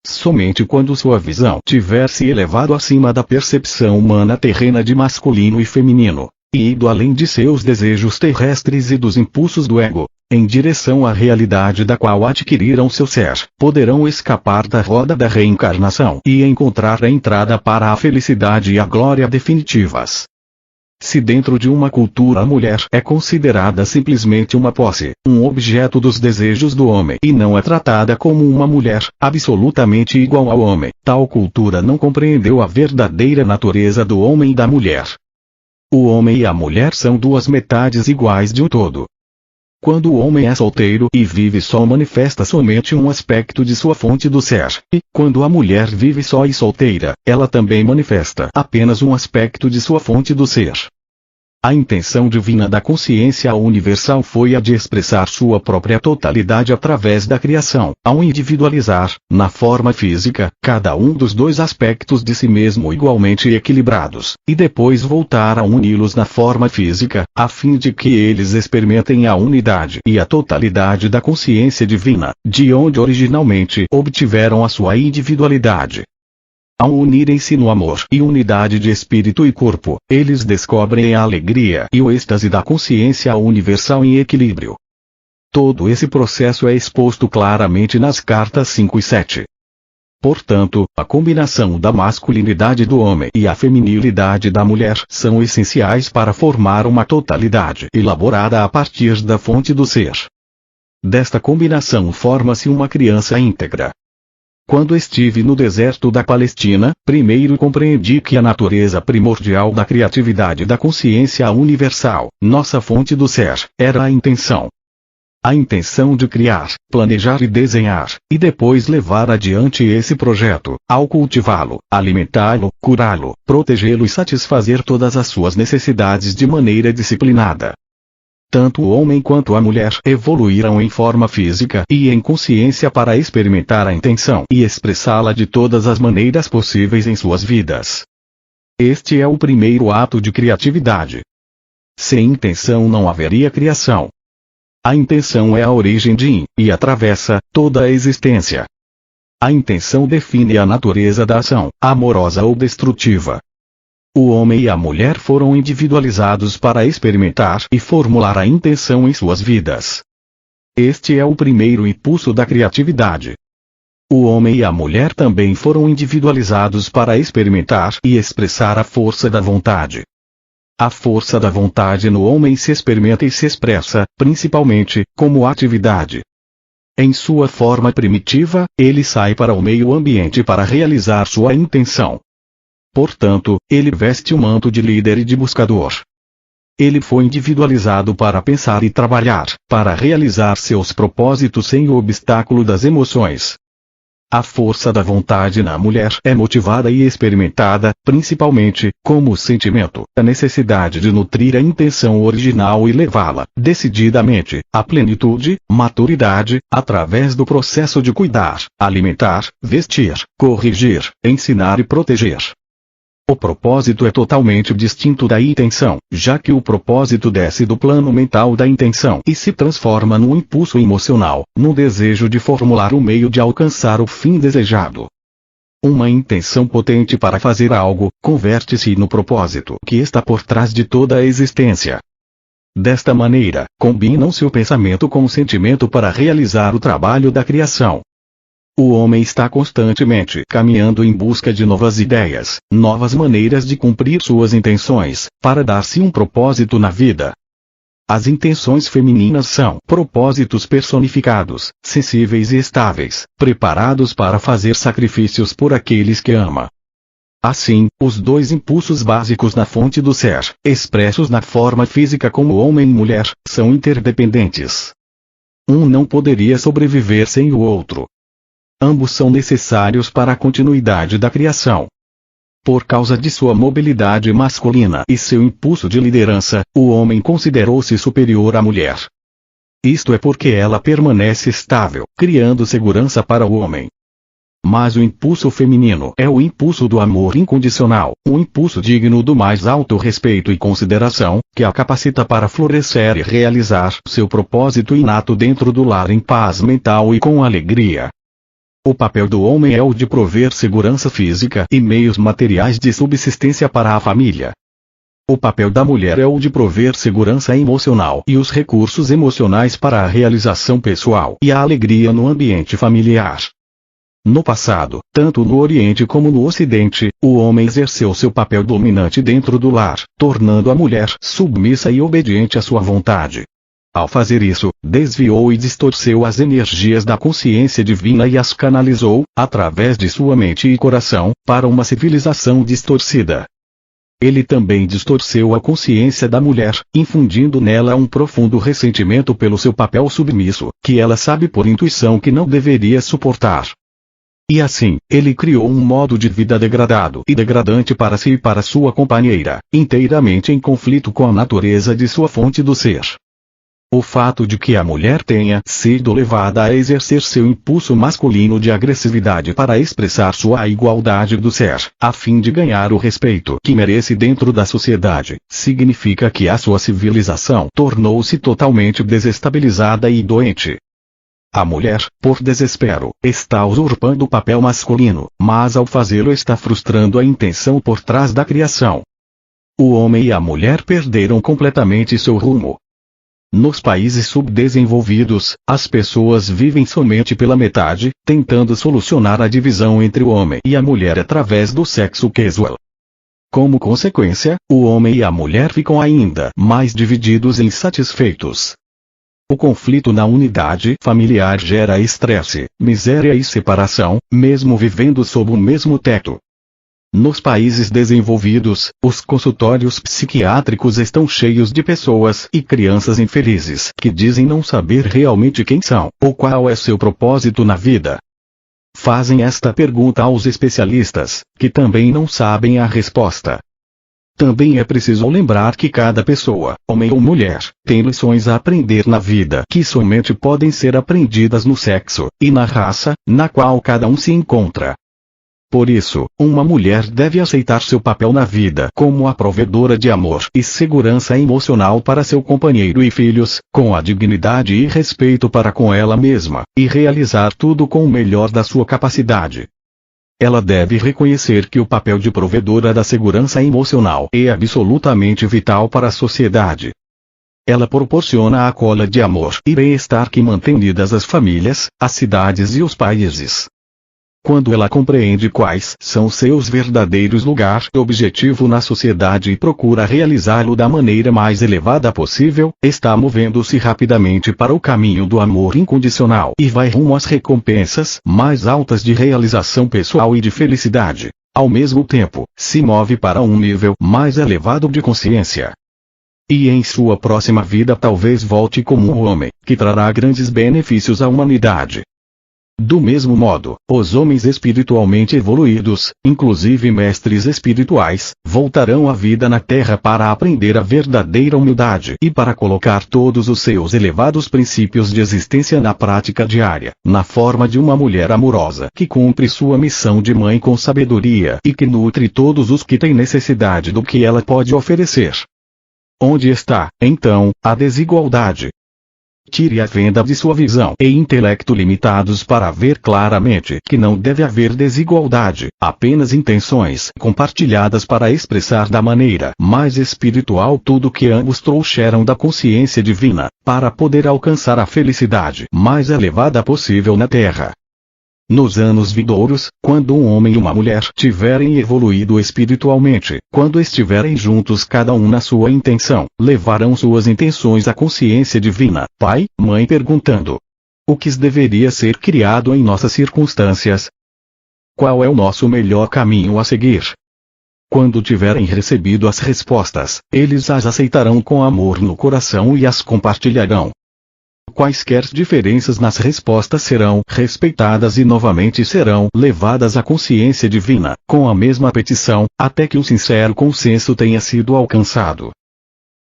Somente quando sua visão tiver se elevado acima da percepção humana terrena de masculino e feminino, e ido além de seus desejos terrestres e dos impulsos do ego, em direção à realidade da qual adquiriram seu ser, poderão escapar da roda da reencarnação e encontrar a entrada para a felicidade e a glória definitivas. Se dentro de uma cultura a mulher é considerada simplesmente uma posse, um objeto dos desejos do homem e não é tratada como uma mulher, absolutamente igual ao homem, tal cultura não compreendeu a verdadeira natureza do homem e da mulher. O homem e a mulher são duas metades iguais de um todo. Quando o homem é solteiro e vive só, manifesta somente um aspecto de sua fonte do ser, e, quando a mulher vive só e solteira, ela também manifesta apenas um aspecto de sua fonte do ser. A intenção divina da consciência universal foi a de expressar sua própria totalidade através da criação, ao individualizar, na forma física, cada um dos dois aspectos de si mesmo igualmente equilibrados, e depois voltar a uni-los na forma física, a fim de que eles experimentem a unidade e a totalidade da consciência divina, de onde originalmente obtiveram a sua individualidade. Ao unirem-se no amor e unidade de espírito e corpo, eles descobrem a alegria e o êxtase da consciência universal em equilíbrio. Todo esse processo é exposto claramente nas cartas 5 e 7. Portanto, a combinação da masculinidade do homem e a feminilidade da mulher são essenciais para formar uma totalidade elaborada a partir da fonte do ser. Desta combinação forma-se uma criança íntegra. Quando estive no deserto da Palestina, primeiro compreendi que a natureza primordial da criatividade da consciência universal, nossa fonte do ser, era a intenção. A intenção de criar, planejar e desenhar, e depois levar adiante esse projeto, ao cultivá-lo, alimentá-lo, curá-lo, protegê-lo e satisfazer todas as suas necessidades de maneira disciplinada. Tanto o homem quanto a mulher evoluíram em forma física e em consciência para experimentar a intenção e expressá-la de todas as maneiras possíveis em suas vidas. Este é o primeiro ato de criatividade. Sem intenção não haveria criação. A intenção é a origem de e atravessa toda a existência. A intenção define a natureza da ação, amorosa ou destrutiva. O homem e a mulher foram individualizados para experimentar e formular a intenção em suas vidas. Este é o primeiro impulso da criatividade. O homem e a mulher também foram individualizados para experimentar e expressar a força da vontade. A força da vontade no homem se experimenta e se expressa, principalmente, como atividade. Em sua forma primitiva, ele sai para o meio ambiente para realizar sua intenção. Portanto, ele veste o manto de líder e de buscador. Ele foi individualizado para pensar e trabalhar, para realizar seus propósitos sem o obstáculo das emoções. A força da vontade na mulher é motivada e experimentada, principalmente, como o sentimento, a necessidade de nutrir a intenção original e levá-la, decididamente, à plenitude, maturidade, através do processo de cuidar, alimentar, vestir, corrigir, ensinar e proteger. O propósito é totalmente distinto da intenção, já que o propósito desce do plano mental da intenção e se transforma num impulso emocional, num desejo de formular o meio de alcançar o fim desejado. Uma intenção potente para fazer algo, converte-se no propósito que está por trás de toda a existência. Desta maneira, combinam-se o pensamento com o sentimento para realizar o trabalho da criação. O homem está constantemente caminhando em busca de novas ideias, novas maneiras de cumprir suas intenções, para dar-se um propósito na vida. As intenções femininas são propósitos personificados, sensíveis e estáveis, preparados para fazer sacrifícios por aqueles que ama. Assim, os dois impulsos básicos na fonte do ser, expressos na forma física como homem e mulher, são interdependentes. Um não poderia sobreviver sem o outro. Ambos são necessários para a continuidade da criação. Por causa de sua mobilidade masculina e seu impulso de liderança, o homem considerou-se superior à mulher. Isto é porque ela permanece estável, criando segurança para o homem. Mas o impulso feminino é o impulso do amor incondicional, um impulso digno do mais alto respeito e consideração, que a capacita para florescer e realizar seu propósito inato dentro do lar em paz mental e com alegria. O papel do homem é o de prover segurança física e meios materiais de subsistência para a família. O papel da mulher é o de prover segurança emocional e os recursos emocionais para a realização pessoal e a alegria no ambiente familiar. No passado, tanto no Oriente como no Ocidente, o homem exerceu seu papel dominante dentro do lar, tornando a mulher submissa e obediente à sua vontade. Ao fazer isso, desviou e distorceu as energias da consciência divina e as canalizou, através de sua mente e coração, para uma civilização distorcida. ele também distorceu a consciência da mulher, infundindo nela um profundo ressentimento pelo seu papel submisso, que ela sabe por intuição que não deveria suportar. E assim, ele criou um modo de vida degradado e degradante para si e para sua companheira, inteiramente em conflito com a natureza de sua fonte do ser. O fato de que a mulher tenha sido levada a exercer seu impulso masculino de agressividade para expressar sua igualdade do ser, a fim de ganhar o respeito que merece dentro da sociedade, significa que a sua civilização tornou-se totalmente desestabilizada e doente. A mulher, por desespero, está usurpando o papel masculino, mas ao fazê-lo está frustrando a intenção por trás da criação. O homem e a mulher perderam completamente seu rumo. Nos países subdesenvolvidos, as pessoas vivem somente pela metade, tentando solucionar a divisão entre o homem e a mulher através do sexo casual. Como consequência, o homem e a mulher ficam ainda mais divididos e insatisfeitos. O conflito na unidade familiar gera estresse, miséria e separação, mesmo vivendo sob o mesmo teto. Nos países desenvolvidos, os consultórios psiquiátricos estão cheios de pessoas e crianças infelizes que dizem não saber realmente quem são, ou qual é seu propósito na vida. Fazem esta pergunta aos especialistas, que também não sabem a resposta. Também é preciso lembrar que cada pessoa, homem ou mulher, tem lições a aprender na vida que somente podem ser aprendidas no sexo e na raça, na qual cada um se encontra. Por isso, uma mulher deve aceitar seu papel na vida como a provedora de amor e segurança emocional para seu companheiro e filhos, com a dignidade e respeito para com ela mesma, e realizar tudo com o melhor da sua capacidade. Ela deve reconhecer que o papel de provedora da segurança emocional é absolutamente vital para a sociedade. Ela proporciona a cola de amor e bem-estar que mantém unidas as famílias, as cidades e os países. Quando ela compreende quais são seus verdadeiros lugar e objetivo na sociedade e procura realizá-lo da maneira mais elevada possível, está movendo-se rapidamente para o caminho do amor incondicional e vai rumo às recompensas mais altas de realização pessoal e de felicidade. Ao mesmo tempo, se move para um nível mais elevado de consciência. E em sua próxima vida talvez volte como um homem, que trará grandes benefícios à humanidade. Do mesmo modo, os homens espiritualmente evoluídos, inclusive mestres espirituais, voltarão à vida na Terra para aprender a verdadeira humildade e para colocar todos os seus elevados princípios de existência na prática diária, na forma de uma mulher amorosa que cumpre sua missão de mãe com sabedoria e que nutre todos os que têm necessidade do que ela pode oferecer. Onde está, então, a desigualdade? Tire a venda de sua visão e intelecto limitados para ver claramente que não deve haver desigualdade, apenas intenções compartilhadas para expressar da maneira mais espiritual tudo que ambos trouxeram da consciência divina, para poder alcançar a felicidade mais elevada possível na Terra. Nos anos vindouros, quando um homem e uma mulher tiverem evoluído espiritualmente, quando estiverem juntos cada um na sua intenção, levarão suas intenções à consciência divina, pai, mãe perguntando: o que deveria ser criado em nossas circunstâncias? Qual é o nosso melhor caminho a seguir? Quando tiverem recebido as respostas, eles as aceitarão com amor no coração e as compartilharão. Quaisquer diferenças nas respostas serão respeitadas e novamente serão levadas à consciência divina, com a mesma petição, até que um sincero consenso tenha sido alcançado.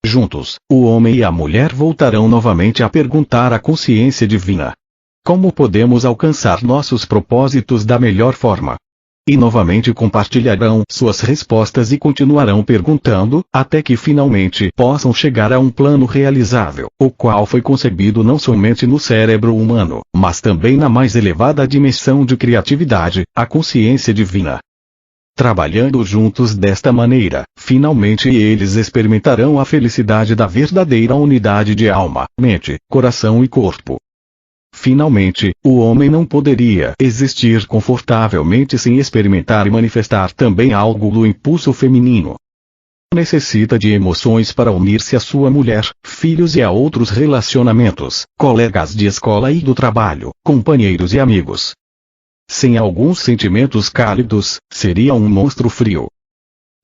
Juntos, o homem e a mulher voltarão novamente a perguntar à consciência divina: como podemos alcançar nossos propósitos da melhor forma? E novamente compartilharão suas respostas e continuarão perguntando, até que finalmente possam chegar a um plano realizável, o qual foi concebido não somente no cérebro humano, mas também na mais elevada dimensão de criatividade, a consciência divina. Trabalhando juntos desta maneira, finalmente eles experimentarão a felicidade da verdadeira unidade de alma, mente, coração e corpo. Finalmente, o homem não poderia existir confortavelmente sem experimentar e manifestar também algo do impulso feminino. Necessita de emoções para unir-se à sua mulher, filhos e a outros relacionamentos, colegas de escola e do trabalho, companheiros e amigos. Sem alguns sentimentos cálidos, seria um monstro frio.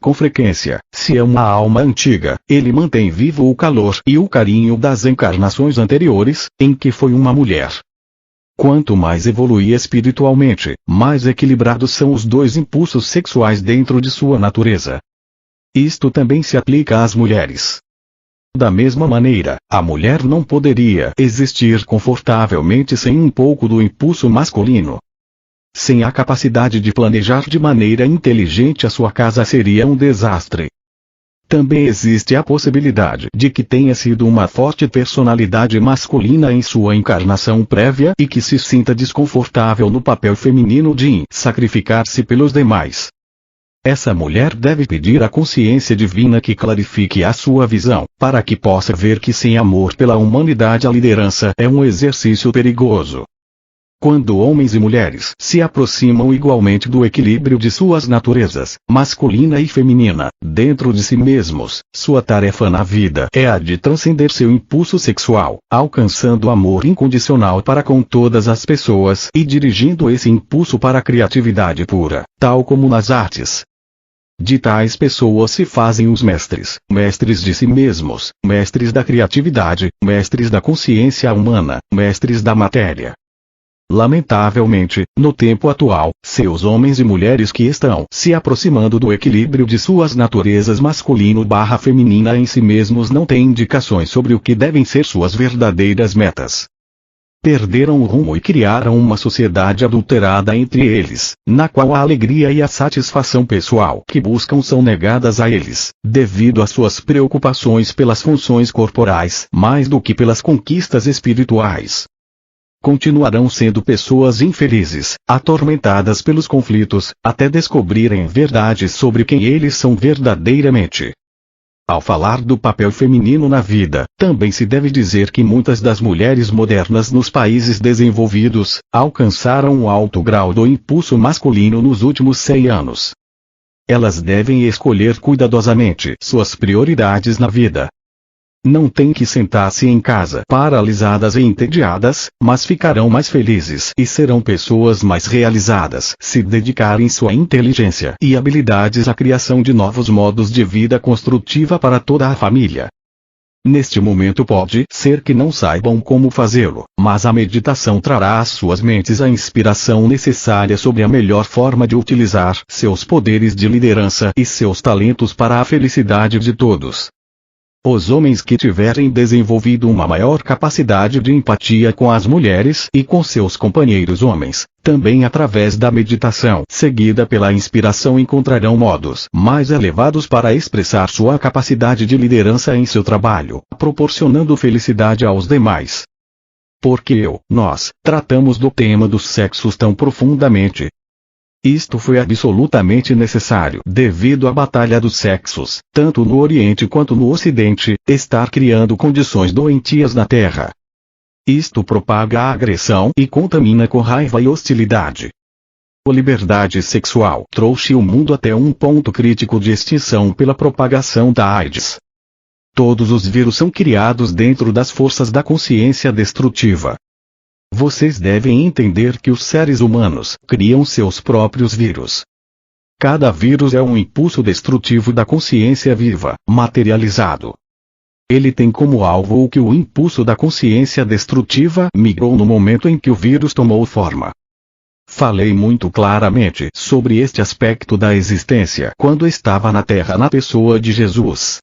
Com frequência, se é uma alma antiga, ele mantém vivo o calor e o carinho das encarnações anteriores, em que foi uma mulher. Quanto mais evolui espiritualmente, mais equilibrados são os dois impulsos sexuais dentro de sua natureza. Isto também se aplica às mulheres. Da mesma maneira, a mulher não poderia existir confortavelmente sem um pouco do impulso masculino. Sem a capacidade de planejar de maneira inteligente a sua casa seria um desastre. Também existe a possibilidade de que tenha sido uma forte personalidade masculina em sua encarnação prévia e que se sinta desconfortável no papel feminino de sacrificar-se pelos demais. Essa mulher deve pedir à consciência divina que clarifique a sua visão, para que possa ver que sem amor pela humanidade a liderança é um exercício perigoso. Quando homens e mulheres se aproximam igualmente do equilíbrio de suas naturezas, masculina e feminina, dentro de si mesmos, sua tarefa na vida é a de transcender seu impulso sexual, alcançando amor incondicional para com todas as pessoas e dirigindo esse impulso para a criatividade pura, tal como nas artes. De tais pessoas se fazem os mestres, mestres de si mesmos, mestres da criatividade, mestres da consciência humana, mestres da matéria. Lamentavelmente, no tempo atual, seus homens e mulheres que estão se aproximando do equilíbrio de suas naturezas masculino/feminina em si mesmos não têm indicações sobre o que devem ser suas verdadeiras metas. Perderam o rumo e criaram uma sociedade adulterada entre eles, na qual a alegria e a satisfação pessoal que buscam são negadas a eles, devido às suas preocupações pelas funções corporais, mais do que pelas conquistas espirituais. Continuarão sendo pessoas infelizes, atormentadas pelos conflitos, até descobrirem verdades sobre quem eles são verdadeiramente. Ao falar do papel feminino na vida, também se deve dizer que muitas das mulheres modernas nos países desenvolvidos, alcançaram um alto grau do impulso masculino nos últimos 100 anos. Elas devem escolher cuidadosamente suas prioridades na vida. Não têm que sentar-se em casa paralisadas e entediadas, mas ficarão mais felizes e serão pessoas mais realizadas se dedicarem sua inteligência e habilidades à criação de novos modos de vida construtiva para toda a família. Neste momento pode ser que não saibam como fazê-lo, mas a meditação trará às suas mentes a inspiração necessária sobre a melhor forma de utilizar seus poderes de liderança e seus talentos para a felicidade de todos. Os homens que tiverem desenvolvido uma maior capacidade de empatia com as mulheres e com seus companheiros homens, também através da meditação seguida pela inspiração encontrarão modos mais elevados para expressar sua capacidade de liderança em seu trabalho, proporcionando felicidade aos demais. Porque nós tratamos do tema dos sexos tão profundamente? Isto foi absolutamente necessário devido à batalha dos sexos, tanto no Oriente quanto no Ocidente, estar criando condições doentias na Terra. Isto propaga a agressão e contamina com raiva e hostilidade. A liberdade sexual trouxe o mundo até um ponto crítico de extinção pela propagação da AIDS. Todos os vírus são criados dentro das forças da consciência destrutiva. Vocês devem entender que os seres humanos criam seus próprios vírus. Cada vírus é um impulso destrutivo da consciência viva, materializado. Ele tem como alvo o que o impulso da consciência destrutiva migrou no momento em que o vírus tomou forma. Falei muito claramente sobre este aspecto da existência quando estava na Terra na pessoa de Jesus.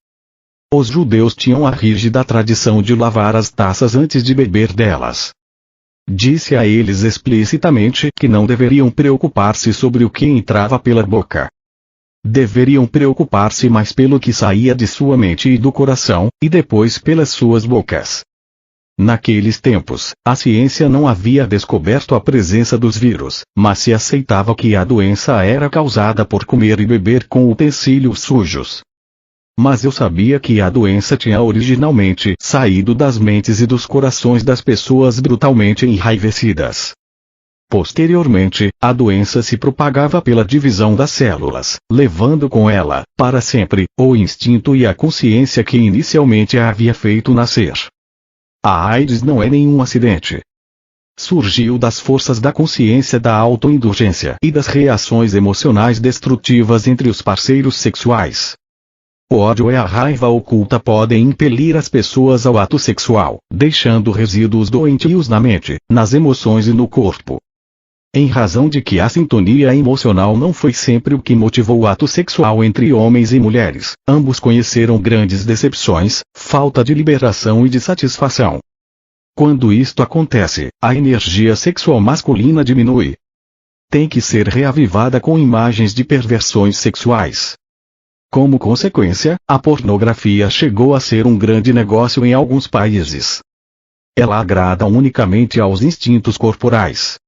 Os judeus tinham a rígida tradição de lavar as taças antes de beber delas. Disse a eles explicitamente que não deveriam preocupar-se sobre o que entrava pela boca. Deveriam preocupar-se mais pelo que saía de sua mente e do coração, e depois pelas suas bocas. Naqueles tempos, a ciência não havia descoberto a presença dos vírus, mas se aceitava que a doença era causada por comer e beber com utensílios sujos. Mas eu sabia que a doença tinha originalmente saído das mentes e dos corações das pessoas brutalmente enraivecidas. Posteriormente, a doença se propagava pela divisão das células, levando com ela, para sempre, o instinto e a consciência que inicialmente a havia feito nascer. A AIDS não é nenhum acidente. surgiu das forças da consciência da autoindulgência e das reações emocionais destrutivas entre os parceiros sexuais. O ódio e a raiva oculta podem impelir as pessoas ao ato sexual, deixando resíduos doentios na mente, nas emoções e no corpo. Em razão de que a sintonia emocional não foi sempre o que motivou o ato sexual entre homens e mulheres, ambos conheceram grandes decepções, falta de liberação e de satisfação. Quando isto acontece, a energia sexual masculina diminui. Tem que ser reavivada com imagens de perversões sexuais. Como consequência, a pornografia chegou a ser um grande negócio em alguns países. Ela agrada unicamente aos instintos corporais.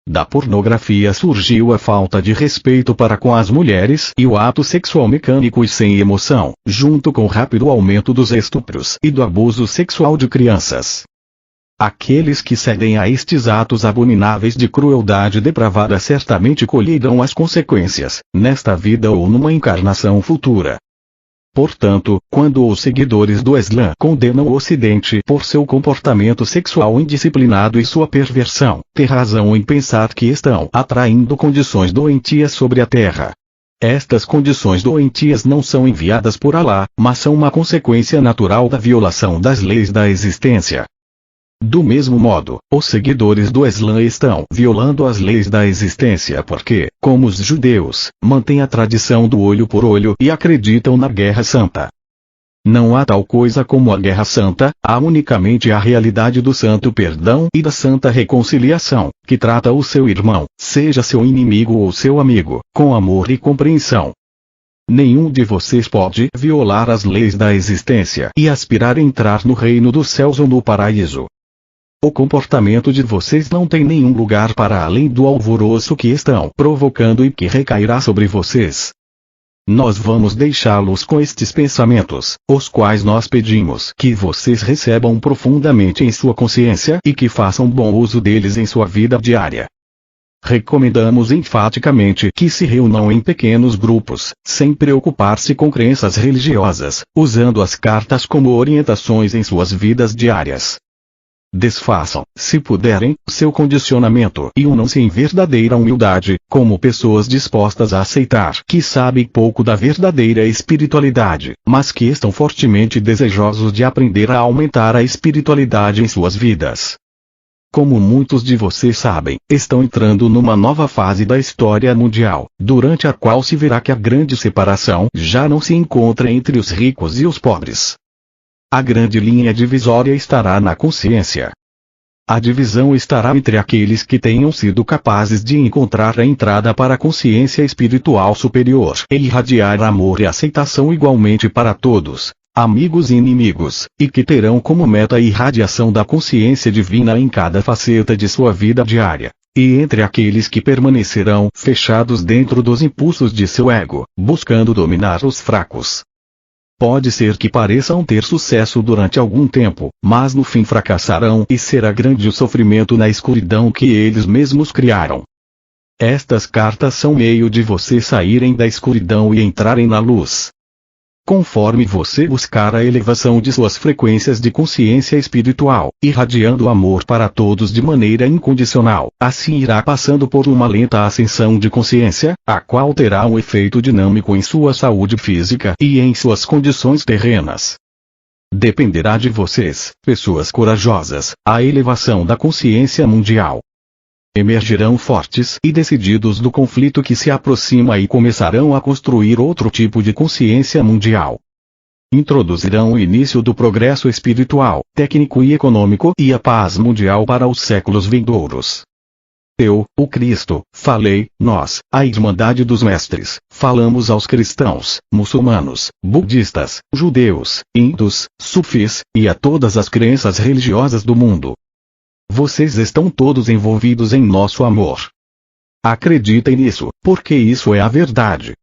Da pornografia surgiu a falta de respeito para com as mulheres e o ato sexual mecânico e sem emoção, junto com o rápido aumento dos estupros e do abuso sexual de crianças. Aqueles que cedem a estes atos abomináveis de crueldade depravada certamente colherão as consequências, nesta vida ou numa encarnação futura. Portanto, quando os seguidores do Islã condenam o Ocidente por seu comportamento sexual indisciplinado e sua perversão, tem razão em pensar que estão atraindo condições doentias sobre a Terra. Estas condições doentias não são enviadas por Alá, mas são uma consequência natural da violação das leis da existência. Do mesmo modo, os seguidores do Islã estão violando as leis da existência porque, como os judeus, mantêm a tradição do olho por olho e acreditam na Guerra Santa. Não há tal coisa como a Guerra Santa, há unicamente a realidade do santo perdão e da santa reconciliação, que trata o seu irmão, seja seu inimigo ou seu amigo, com amor e compreensão. Nenhum de vocês pode violar as leis da existência e aspirar a entrar no reino dos céus ou no paraíso. O comportamento de vocês não tem nenhum lugar para além do alvoroço que estão provocando e que recairá sobre vocês. Nós vamos deixá-los com estes pensamentos, os quais nós pedimos que vocês recebam profundamente em sua consciência e que façam bom uso deles em sua vida diária. Recomendamos enfaticamente que se reúnam em pequenos grupos, sem preocupar-se com crenças religiosas, usando as cartas como orientações em suas vidas diárias. Desfaçam, se puderem, seu condicionamento e unam-se em verdadeira humildade, como pessoas dispostas a aceitar que sabem pouco da verdadeira espiritualidade, mas que estão fortemente desejosos de aprender a aumentar a espiritualidade em suas vidas. Como muitos de vocês sabem, estão entrando numa nova fase da história mundial, durante a qual se verá que a grande separação já não se encontra entre os ricos e os pobres. A grande linha divisória estará na consciência. A divisão estará entre aqueles que tenham sido capazes de encontrar a entrada para a consciência espiritual superior e irradiar amor e aceitação igualmente para todos, amigos e inimigos, e que terão como meta a irradiação da consciência divina em cada faceta de sua vida diária, e entre aqueles que permanecerão fechados dentro dos impulsos de seu ego, buscando dominar os fracos. Pode ser que pareçam ter sucesso durante algum tempo, mas no fim fracassarão e será grande o sofrimento na escuridão que eles mesmos criaram. Estas cartas são meio de vocês saírem da escuridão e entrarem na luz. Conforme você buscar a elevação de suas frequências de consciência espiritual, irradiando amor para todos de maneira incondicional, assim irá passando por uma lenta ascensão de consciência, a qual terá um efeito dinâmico em sua saúde física e em suas condições terrenas. Dependerá de vocês, pessoas corajosas, a elevação da consciência mundial. Emergirão fortes e decididos do conflito que se aproxima e começarão a construir outro tipo de consciência mundial. Introduzirão o início do progresso espiritual, técnico e econômico e a paz mundial para os séculos vindouros. Eu, o Cristo, falei, nós, a Irmandade dos Mestres, falamos aos cristãos, muçulmanos, budistas, judeus, hindus, sufis, e a todas as crenças religiosas do mundo. Vocês estão todos envolvidos em nosso amor. Acreditem nisso, porque isso é a verdade.